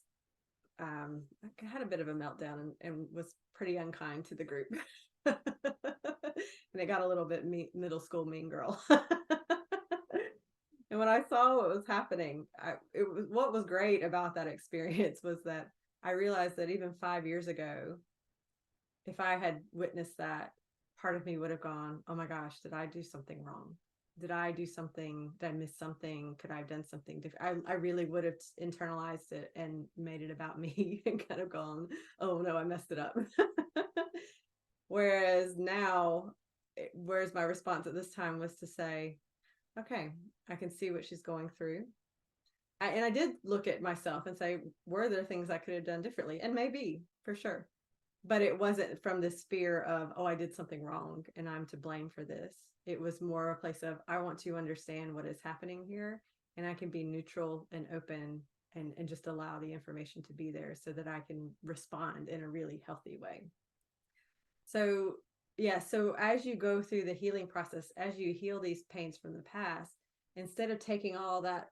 had a bit of a meltdown and was pretty unkind to the group. And it got a little bit middle school mean girl. And when I saw what was happening, what was great about that experience was that I realized that even 5 years ago, if I had witnessed that, part of me would have gone, oh my gosh, did I do something wrong? Did I miss something? Could I have done something different? I really would have internalized it and made it about me and kind of gone, oh no, I messed it up. Whereas my response at this time was to say, okay, I can see what she's going through. And I did look at myself and say, were there things I could have done differently? And maybe, for sure. But it wasn't from this fear of, oh, I did something wrong and I'm to blame for this. It was more a place of, I want to understand what is happening here, and I can be neutral and open and just allow the information to be there so that I can respond in a really healthy way. So, yeah, so as you go through the healing process, as you heal these pains from the past, instead of taking all that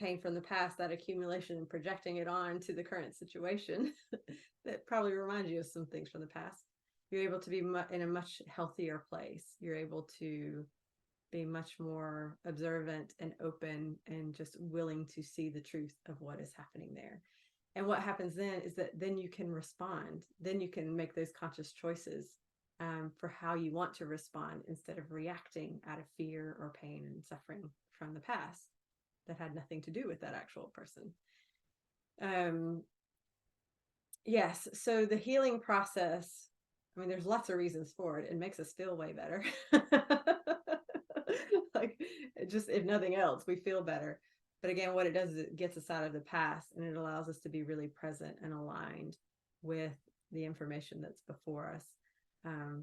pain from the past, that accumulation, and projecting it on to the current situation that probably reminds you of some things from the past, you're able to be in a much healthier place. You're able to be much more observant and open and just willing to see the truth of what is happening there. And what happens then is that then you can respond. Then you can make those conscious choices for how you want to respond, instead of reacting out of fear or pain and suffering from the past that had nothing to do with that actual person. Yes, so the healing process, I mean, there's lots of reasons for it. It makes us feel way better. Like, just, if nothing else, we feel better. But again, what it does is it gets us out of the past, and it allows us to be really present and aligned with the information that's before us,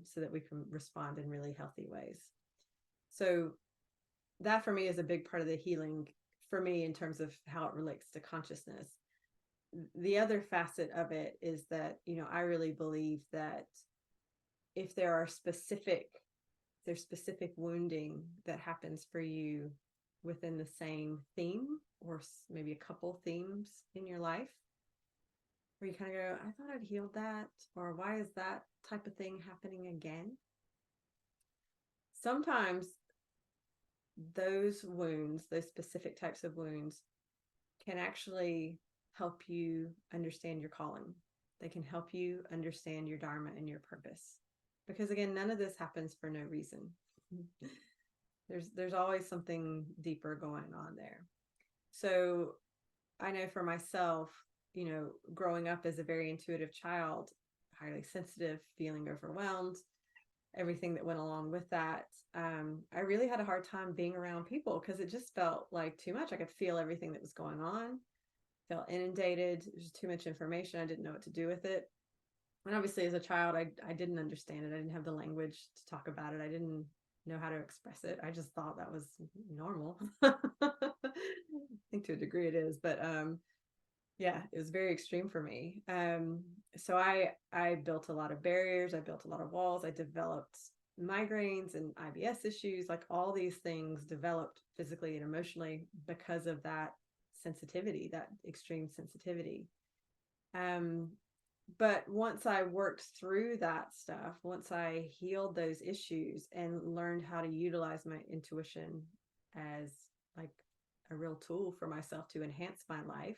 so that we can respond in really healthy ways. So that for me is a big part of the healing for me in terms of how it relates to consciousness. The other facet of it is that, I really believe that if there's specific wounding that happens for you within the same theme, or maybe a couple themes in your life, where you kind of go, I thought I'd healed that, or why is that type of thing happening again? Sometimes those wounds, those specific types of wounds, can actually help you understand your calling. They can help you understand your Dharma and your purpose. Because again, none of this happens for no reason. There's always something deeper going on there. So I know for myself, growing up as a very intuitive child, highly sensitive, feeling overwhelmed, everything that went along with that, I really had a hard time being around people, because it just felt like too much. I could feel everything that was going on, felt inundated. There's too much information. I didn't know what to do with it. And obviously as a child, I didn't understand it. I didn't have the language to talk about it. I didn't know how to express it. I just thought that was normal. I think to a degree it is, but yeah, it was very extreme for me. So I built a lot of barriers. I built a lot of walls. I developed migraines and IBS issues. Like, all these things developed physically and emotionally because of that sensitivity, that extreme sensitivity. But once I worked through that stuff, once I healed those issues and learned how to utilize my intuition as like a real tool for myself to enhance my life,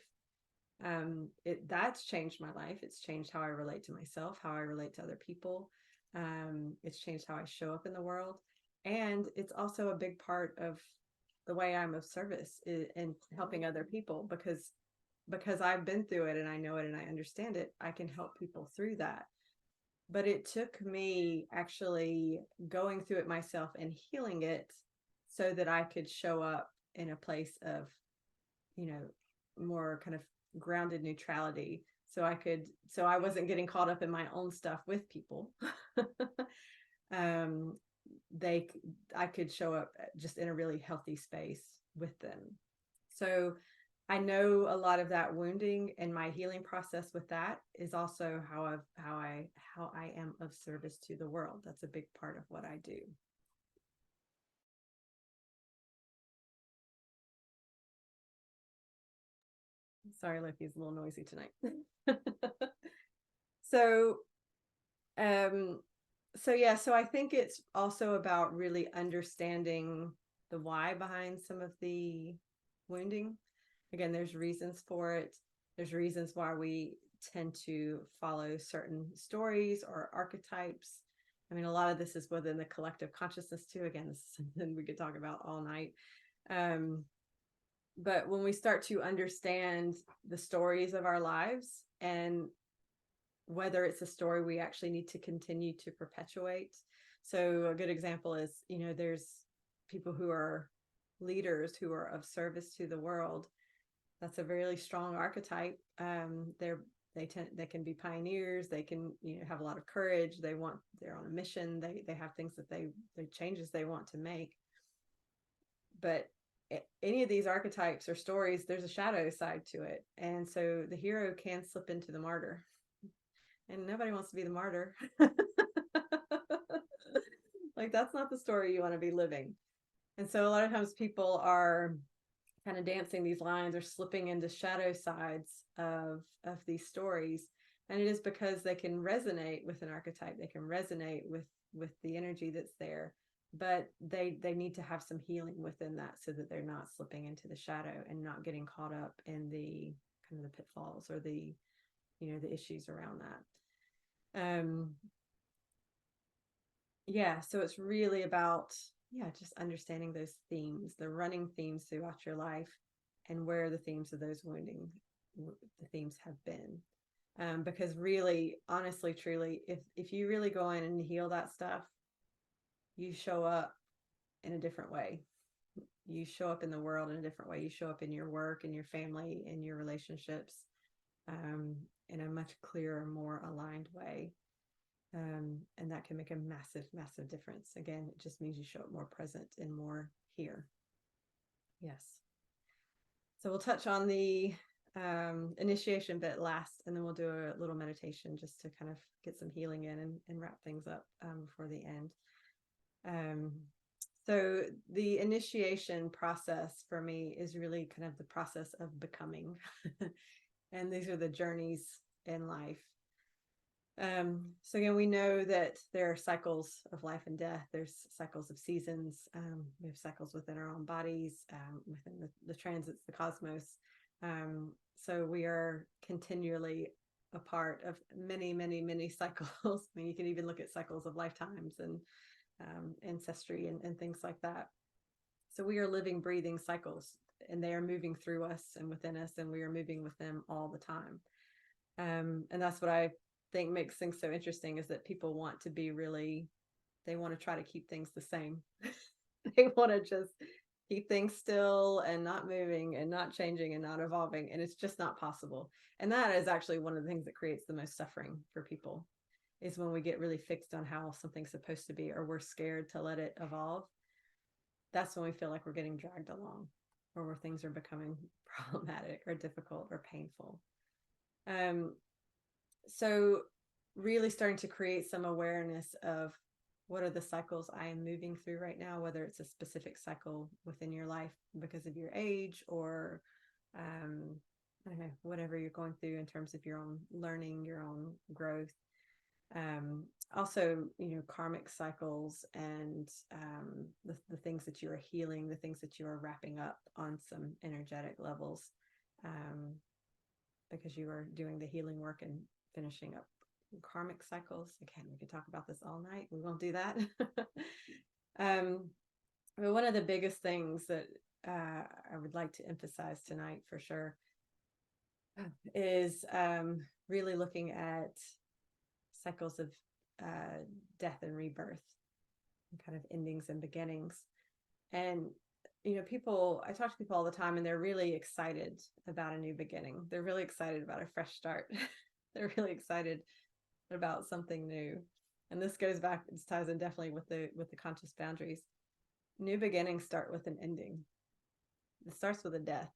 that's changed my life. It's changed how I relate to myself, how I relate to other people. It's changed how I show up in the world. And it's also a big part of the way I'm of service in helping other people, because I've been through it and I know it and I understand it. I can help people through that. But it took me actually going through it myself and healing it so that I could show up in a place of, more kind of grounded neutrality. So I wasn't getting caught up in my own stuff with people. I could show up just in a really healthy space with them. So I know a lot of that wounding, and my healing process with that is also how I am of service to the world. That's a big part of what I do. Sorry, Loki's a little noisy tonight. So I think it's also about really understanding the why behind some of the wounding. Again, there's reasons for it. There's reasons why we tend to follow certain stories or archetypes. I mean, a lot of this is within the collective consciousness too. Again, this is something we could talk about all night. But when we start to understand the stories of our lives, and whether it's a story we actually need to continue to perpetuate. So a good example is, there's people who are leaders who are of service to the world. That's a really strong archetype. They can be pioneers. They can, have a lot of courage. They're on a mission. They have things that they changes they want to make. But any of these archetypes or stories, there's a shadow side to it. And so the hero can slip into the martyr. And nobody wants to be the martyr. Like, that's not the story you want to be living. And so a lot of times people are kind of dancing these lines or slipping into shadow sides of these stories. And it is because they can resonate with an archetype, they can resonate with the energy that's there, but they need to have some healing within that, so that they're not slipping into the shadow and not getting caught up in the kind of the pitfalls or the, you know, the issues around that. Yeah, so it's really about, yeah, just understanding those themes, the running themes throughout your life, and where the themes of those wounding, the themes have been. Because really, honestly, truly, if you really go in and heal that stuff, you show up in a different way. You show up in the world in a different way. You show up in your work, in your family, in your relationships, in a much clearer, more aligned way. And that can make a massive, massive difference. Again, it just means you show up more present and more here. Yes. So we'll touch on the initiation bit last, and then we'll do a little meditation just to kind of get some healing in and wrap things up before the end. So the initiation process for me is really kind of the process of becoming. And these are the journeys in life. So again, we know that there are cycles of life and death. There's cycles of seasons. We have cycles within our own bodies, within the transits, the cosmos. So we are continually a part of many, many, many cycles. I mean, you can even look at cycles of lifetimes and ancestry and things like that. So we are living, breathing cycles, and they are moving through us and within us, and we are moving with them all the time. And that's what I think makes things so interesting, is that people want to be really, they want to try to keep things the same. They want to just keep things still and not moving and not changing and not evolving. And it's just not possible. And that is actually one of the things that creates the most suffering for people, is when we get really fixed on how something's supposed to be, or we're scared to let it evolve. That's when we feel like we're getting dragged along, or where things are becoming problematic or difficult or painful. So really starting to create some awareness of what are the cycles I am moving through right now, whether it's a specific cycle within your life because of your age, or I don't know, whatever you're going through in terms of your own learning, your own growth. Also, you know, karmic cycles and the things that you are healing, the things that you are wrapping up on some energetic levels, because you are doing the healing work and finishing up karmic cycles. Again, we could talk about this all night. We won't do that. But one of the biggest things that I would like to emphasize tonight for sure is really looking at cycles of death and rebirth, and kind of endings and beginnings. And you know, people, I talk to people all the time, and they're really excited about a new beginning. They're really excited about a fresh start. They're really excited about something new. And this goes back, this ties in definitely with the conscious boundaries. New beginnings start with an ending. It starts with a death.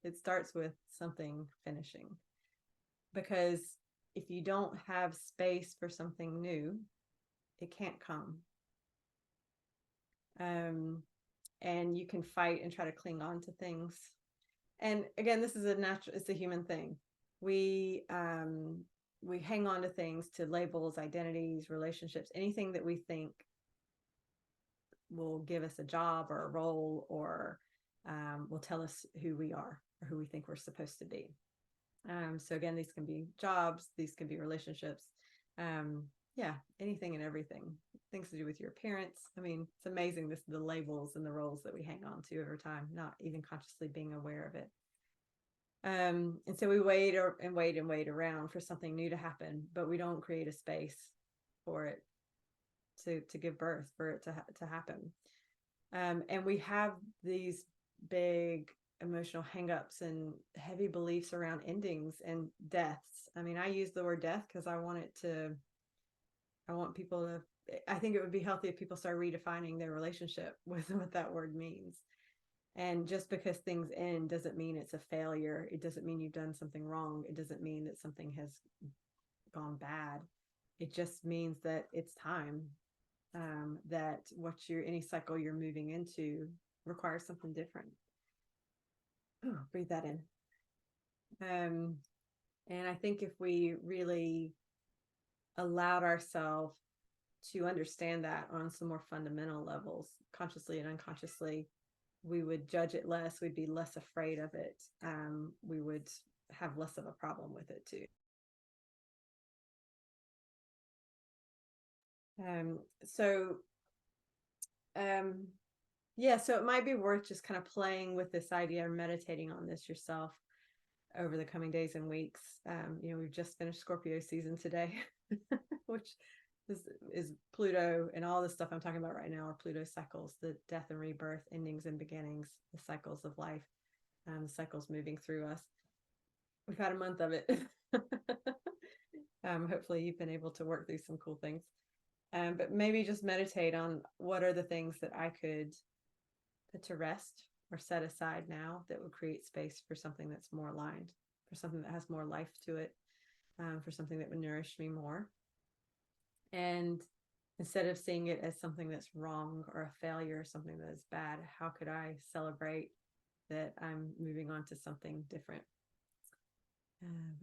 It starts with something finishing. Because if you don't have space for something new, it can't come. And you can fight and try to cling on to things. And again, this is a natural, it's a human thing. We hang on to things, to labels, identities, relationships, anything that we think will give us a job or a role, or will tell us who we are or who we think we're supposed to be. So again, these can be jobs, these can be relationships, yeah, anything and everything, things to do with your appearance. I mean, it's amazing, the labels and the roles that we hang on to over time, not even consciously being aware of it. And so we wait and wait around for something new to happen, but we don't create a space for it to give birth, for it to happen. And we have these big emotional hangups and heavy beliefs around endings and deaths. I mean, I use the word death because I want people to, I think it would be healthy if people start redefining their relationship with what that word means. And just because things end doesn't mean it's a failure. It doesn't mean you've done something wrong. It doesn't mean that something has gone bad. It just means that it's time, that any cycle you're moving into requires something different. Ooh, breathe that in. And I think if we really allowed ourselves to understand that on some more fundamental levels, consciously and unconsciously, we would judge it less. We'd be less afraid of it. We would have less of a problem with it too. So it might be worth just kind of playing with this idea or meditating on this yourself over the coming days and weeks. We've just finished Scorpio season today, which is Pluto, and all the stuff I'm talking about right now are Pluto cycles, the death and rebirth, endings and beginnings, the cycles of life, the cycles moving through us. We've had a month of it. Hopefully you've been able to work through some cool things. But maybe just meditate on what are the things that I could put to rest or set aside now that would create space for something that's more aligned, for something that has more life to it, for something that would nourish me more. And instead of seeing it as something that's wrong or a failure or something that is bad, how could I celebrate that I'm moving on to something different?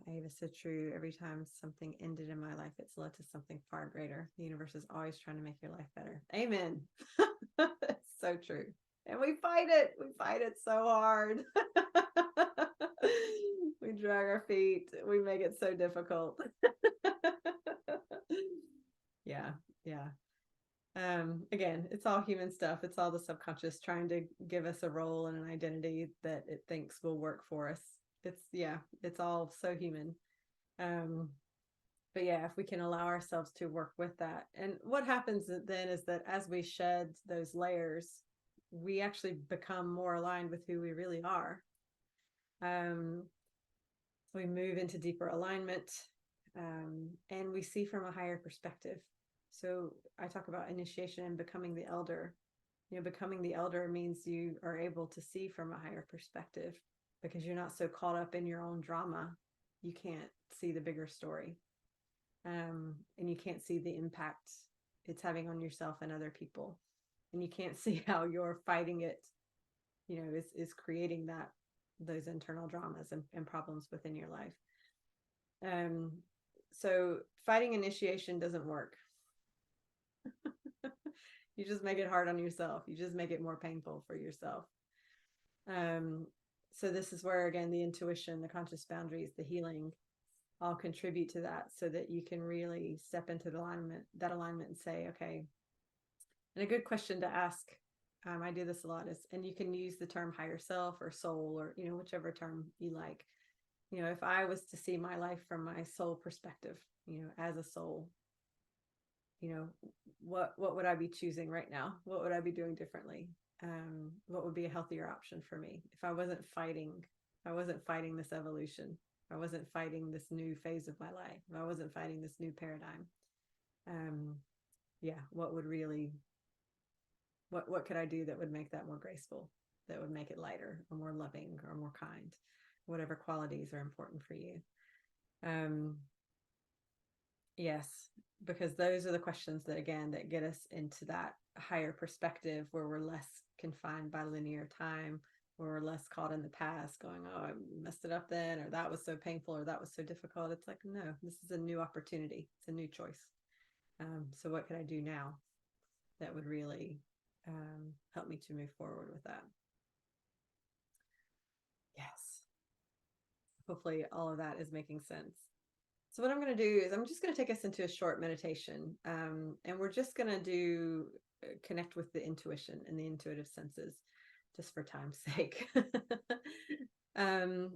Ava said true. Every time something ended in my life, it's led to something far greater. The universe is always trying to make your life better. Amen. It's so true. And we fight it. We fight it so hard. We drag our feet. We make it so difficult. Yeah. Again, it's all human stuff. It's all the subconscious trying to give us a role and an identity that it thinks will work for us. It's all so human. But yeah, if we can allow ourselves to work with that. And what happens then is that as we shed those layers, we actually become more aligned with who we really are. We move into deeper alignment, and we see from a higher perspective. So I talk about initiation and becoming the elder. Becoming the elder means you are able to see from a higher perspective because you're not so caught up in your own drama. You can't see the bigger story. And you can't see the impact it's having on yourself and other people. And you can't see how you're fighting it, is creating those internal dramas and problems within your life. So fighting initiation doesn't work. You just make it hard on yourself. You just make it more painful for yourself. So this is where, again, the intuition, the conscious boundaries, the healing all contribute to that, so that you can really step into that alignment and say, okay. And a good question to ask, I do this a lot, and you can use the term higher self or soul, or, whichever term you like. If I was to see my life from my soul perspective, as a soul, what would I be choosing right now? What would I be doing differently? What would be a healthier option for me if I wasn't fighting this evolution? If I wasn't fighting this new phase of my life, if I wasn't fighting this new paradigm, what could I do that would make that more graceful, that would make it lighter or more loving or more kind, whatever qualities are important for you? Yes, because those are the questions that get us into that higher perspective where we're less confined by linear time, where we're less caught in the past going, oh, I messed it up then, or that was so painful, or that was so difficult. It's like, no, this is a new opportunity. It's a new choice. So what can I do now that would really help me to move forward with that? Yes. Hopefully all of that is making sense. So what I'm going to do is I'm just going to take us into a short meditation, and we're just going to connect with the intuition and the intuitive senses, just for time's sake. And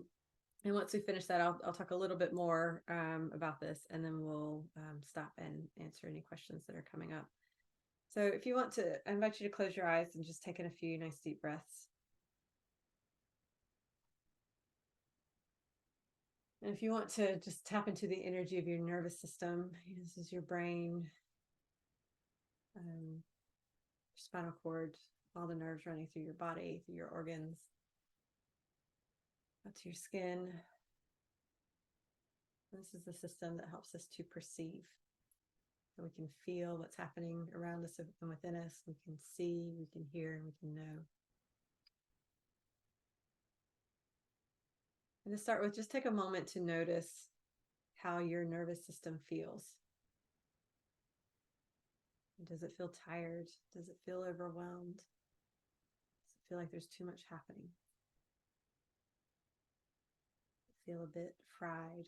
once we finish that, I'll talk a little bit more about this, and then we'll stop and answer any questions that are coming up. So if you want to, I invite you to close your eyes and just take in a few nice deep breaths. And if you want to just tap into the energy of your nervous system, this is your brain, your spinal cord, all the nerves running through your body, through your organs, up to your skin. This is the system that helps us to perceive. So we can feel what's happening around us and within us. We can see, we can hear, and we can know. And to start with, just take a moment to notice how your nervous system feels. Does it feel tired? Does it feel overwhelmed? Does it feel like there's too much happening? Feel a bit fried?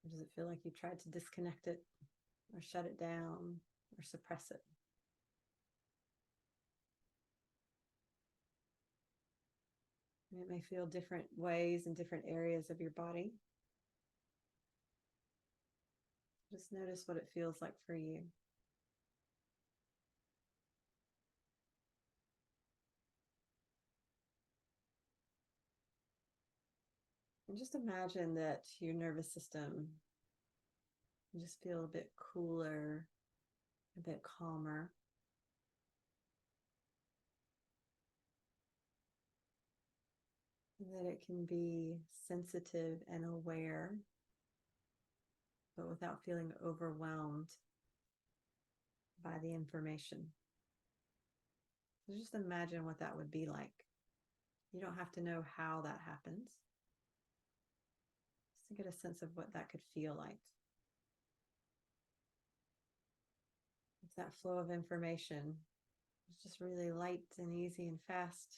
Or does it feel like you tried to disconnect it or shut it down or suppress it? And it may feel different ways in different areas of your body. Just notice what it feels like for you. And just imagine that your nervous system, you just feel a bit cooler, a bit calmer. That it can be sensitive and aware, but without feeling overwhelmed by the information. So just imagine what that would be like. You don't have to know how that happens. Just to get a sense of what that could feel like. If that flow of information is just really light and easy and fast.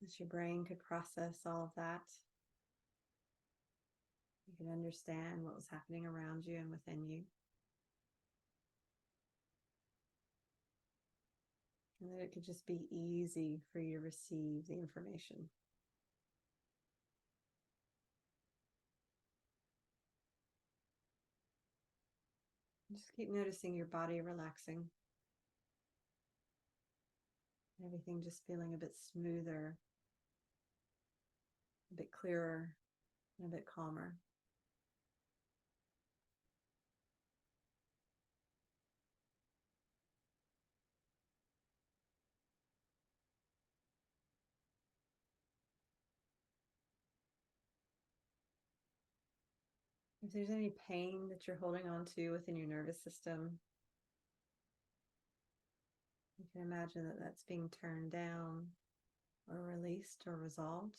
That your brain could process all of that. You could understand what was happening around you and within you. And that it could just be easy for you to receive the information. Just keep noticing your body relaxing. Everything just feeling a bit smoother, a bit clearer, and a bit calmer. If there's any pain that you're holding on to within your nervous system, you can imagine that that's being turned down or released or resolved.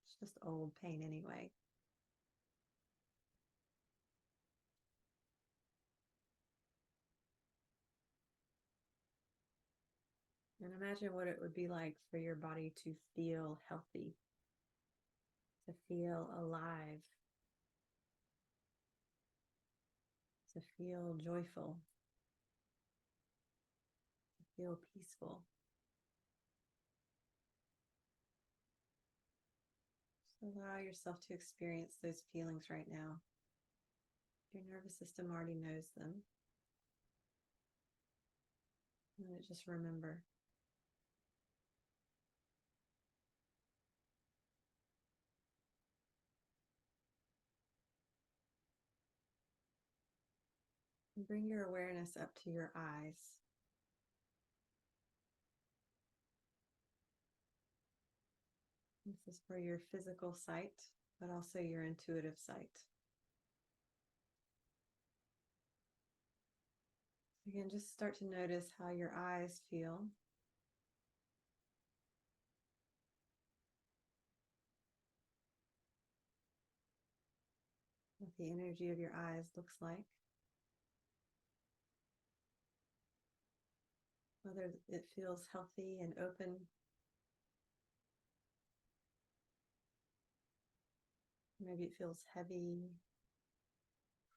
It's just old pain anyway. And imagine what it would be like for your body to feel healthy, to feel alive, to feel joyful, to feel peaceful. Just allow yourself to experience those feelings right now. Your nervous system already knows them. And just remember. And bring your awareness up to your eyes. This is for your physical sight, but also your intuitive sight. Again, just start to notice how your eyes feel. What the energy of your eyes looks like. Whether it feels healthy and open. Maybe it feels heavy,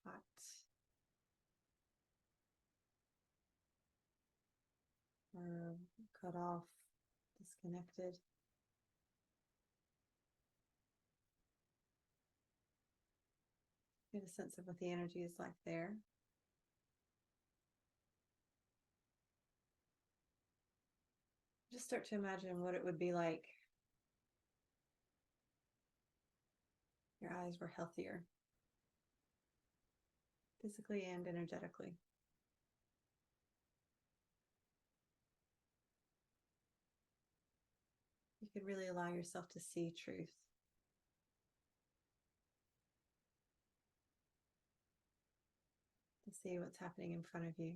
hot, or cut off, disconnected. Get a sense of what the energy is like there. Just start to imagine what it would be like your eyes were healthier, physically and energetically. You could really allow yourself to see truth. see what's happening in front of you.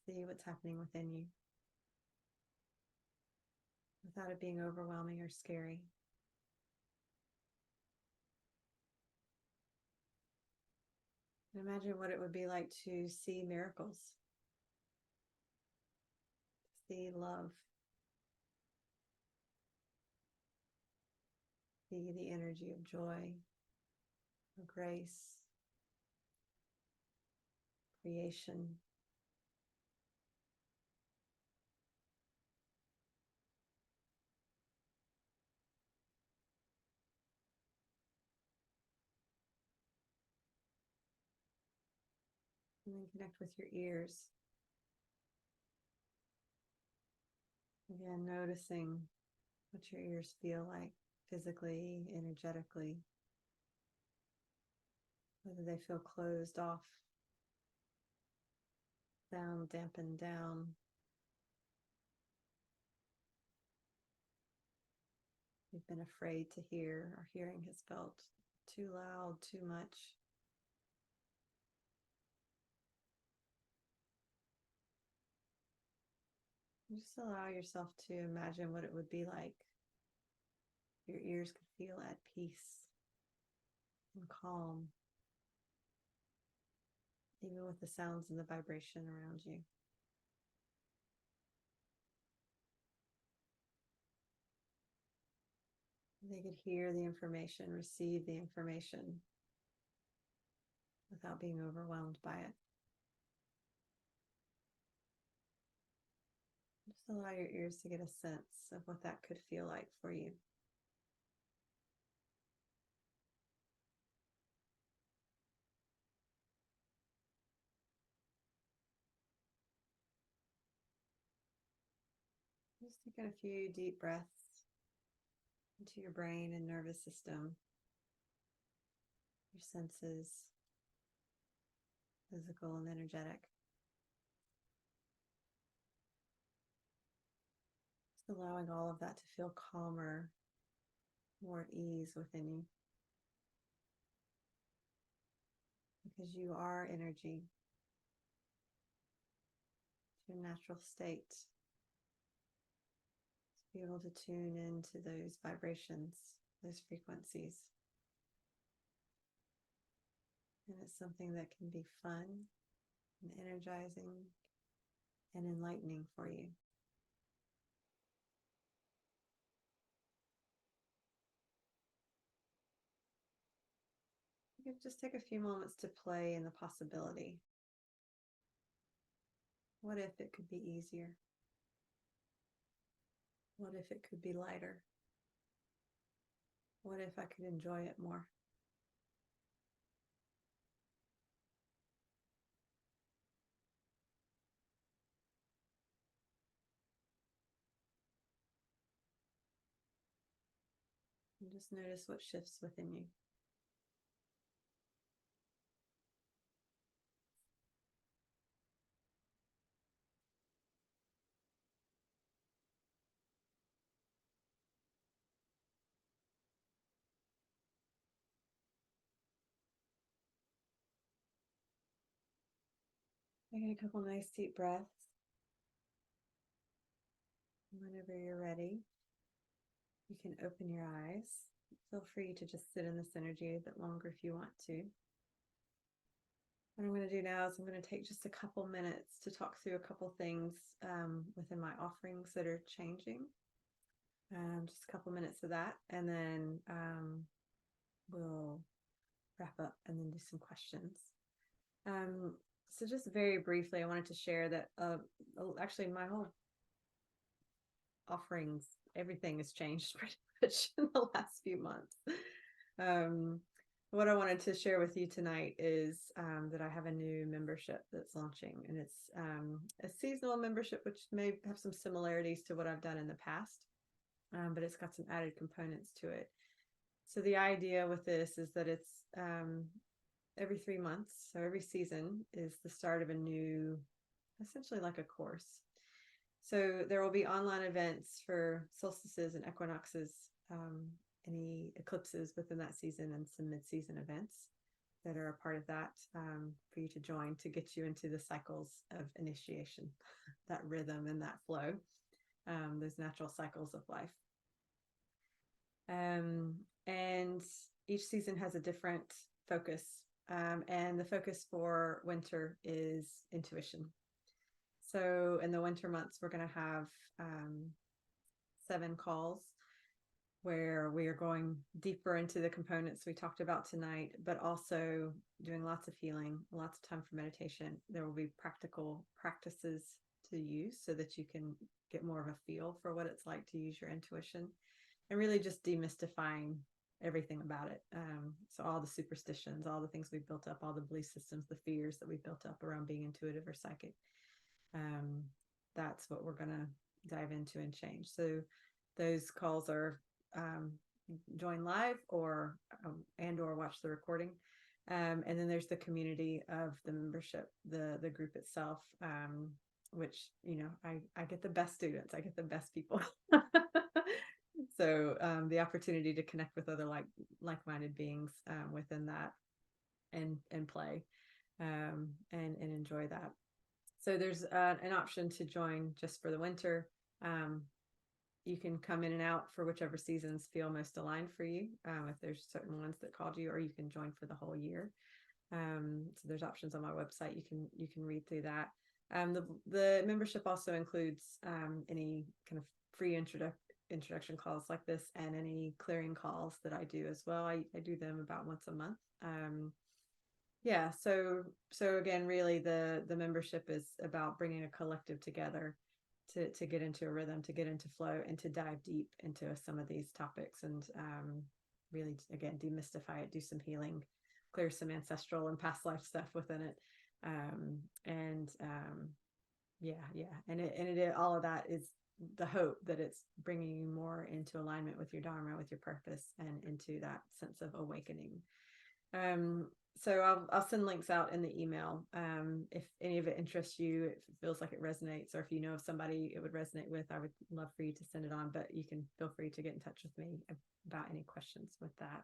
See what's happening within you without it being overwhelming or scary. And imagine what it would be like to see miracles, see love, see the energy of joy, of grace, creation. And then connect with your ears. Again, noticing what your ears feel like physically, energetically, whether they feel closed off, sound dampened down. You've been afraid to hear, or hearing has felt too loud, too much. Just allow yourself to imagine what it would be like. Your ears could feel at peace and calm, even with the sounds and the vibration around you. They could hear the information, receive the information without being overwhelmed by it. Just allow your ears to get a sense of what that could feel like for you. Just taking a few deep breaths into your brain and nervous system, your senses, physical and energetic. Just allowing all of that to feel calmer, more at ease within you. Because you are energy, your natural state. To be able to tune into those vibrations, those frequencies. And it's something that can be fun and energizing and enlightening for you. You could just take a few moments to play in the possibility. What if it could be easier? What if it could be lighter? What if I could enjoy it more? And just notice what shifts within you. Taking a couple nice deep breaths. Whenever you're ready, you can open your eyes. Feel free to just sit in this energy a bit longer if you want to. What I'm going to do now is I'm going to take just a couple minutes to talk through a couple things within my offerings that are changing. Just a couple minutes of that, and then we'll wrap up and then do some questions. So just very briefly, I wanted to share that actually my whole offerings, everything has changed pretty much in the last few months. What I wanted to share with you tonight is that I have a new membership that's launching, and it's a seasonal membership, which may have some similarities to what I've done in the past, but it's got some added components to it. So the idea with this is that it's every 3 months, so every season is the start of a new, essentially like a course. So there will be online events for solstices and equinoxes, any eclipses within that season, and some mid-season events. that are a part of that, for you to join, to get you into the cycles of initiation, that rhythm and that flow, those natural cycles of life. And each season has a different focus. And the focus for winter is intuition. So in the winter months, we're going to have 7 calls where we are going deeper into the components we talked about tonight, but also doing lots of healing, lots of time for meditation. There will be practical practices to use so that you can get more of a feel for what it's like to use your intuition, and really just demystifying everything about it. So all the superstitions, all the things we've built up, all the belief systems, the fears that we've built up around being intuitive or psychic. That's what we're going to dive into and change. So those calls are join live or watch the recording. And then there's the community of the membership, the group itself, which, I get the best students, I get the best people. So the opportunity to connect with other like-minded beings within that, and play, and enjoy that. So there's an option to join just for the winter. You can come in and out for whichever seasons feel most aligned for you. If there's certain ones that called you, or you can join for the whole year. So there's options on my website. You can read through that. The membership also includes any kind of free introduction calls like this, and any clearing calls that I do as well. I do them about once a month. So again, really the membership is about bringing a collective together to get into a rhythm, to get into flow, and to dive deep into some of these topics, and really, again, demystify it, do some healing, clear some ancestral and past life stuff within it. All of that is the hope that it's bringing you more into alignment with your Dharma, with your purpose, and into that sense of awakening. So I'll send links out in the email. If any of it interests you, if it feels like it resonates, or if you know of somebody it would resonate with, I would love for you to send it on, but you can feel free to get in touch with me about any questions with that.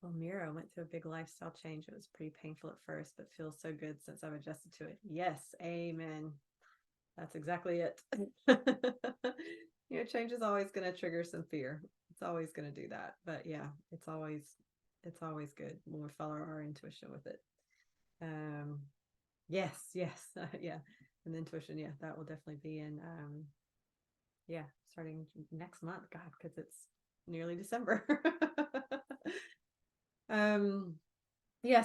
Well, Mira went through a big lifestyle change. It was pretty painful at first, but feels so good since I've adjusted to it. Yes, amen. That's exactly it. Change is always going to trigger some fear. It's always going to do that. But yeah, it's always good when we follow our intuition with it. Yes. Yeah. And the intuition, yeah, that will definitely be in, starting next month, God, because it's nearly December.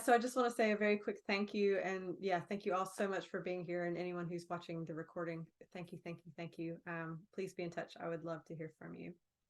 So I just want to say a very quick thank you. And thank you all so much for being here, and anyone who's watching the recording. Thank you. Please be in touch. I would love to hear from you.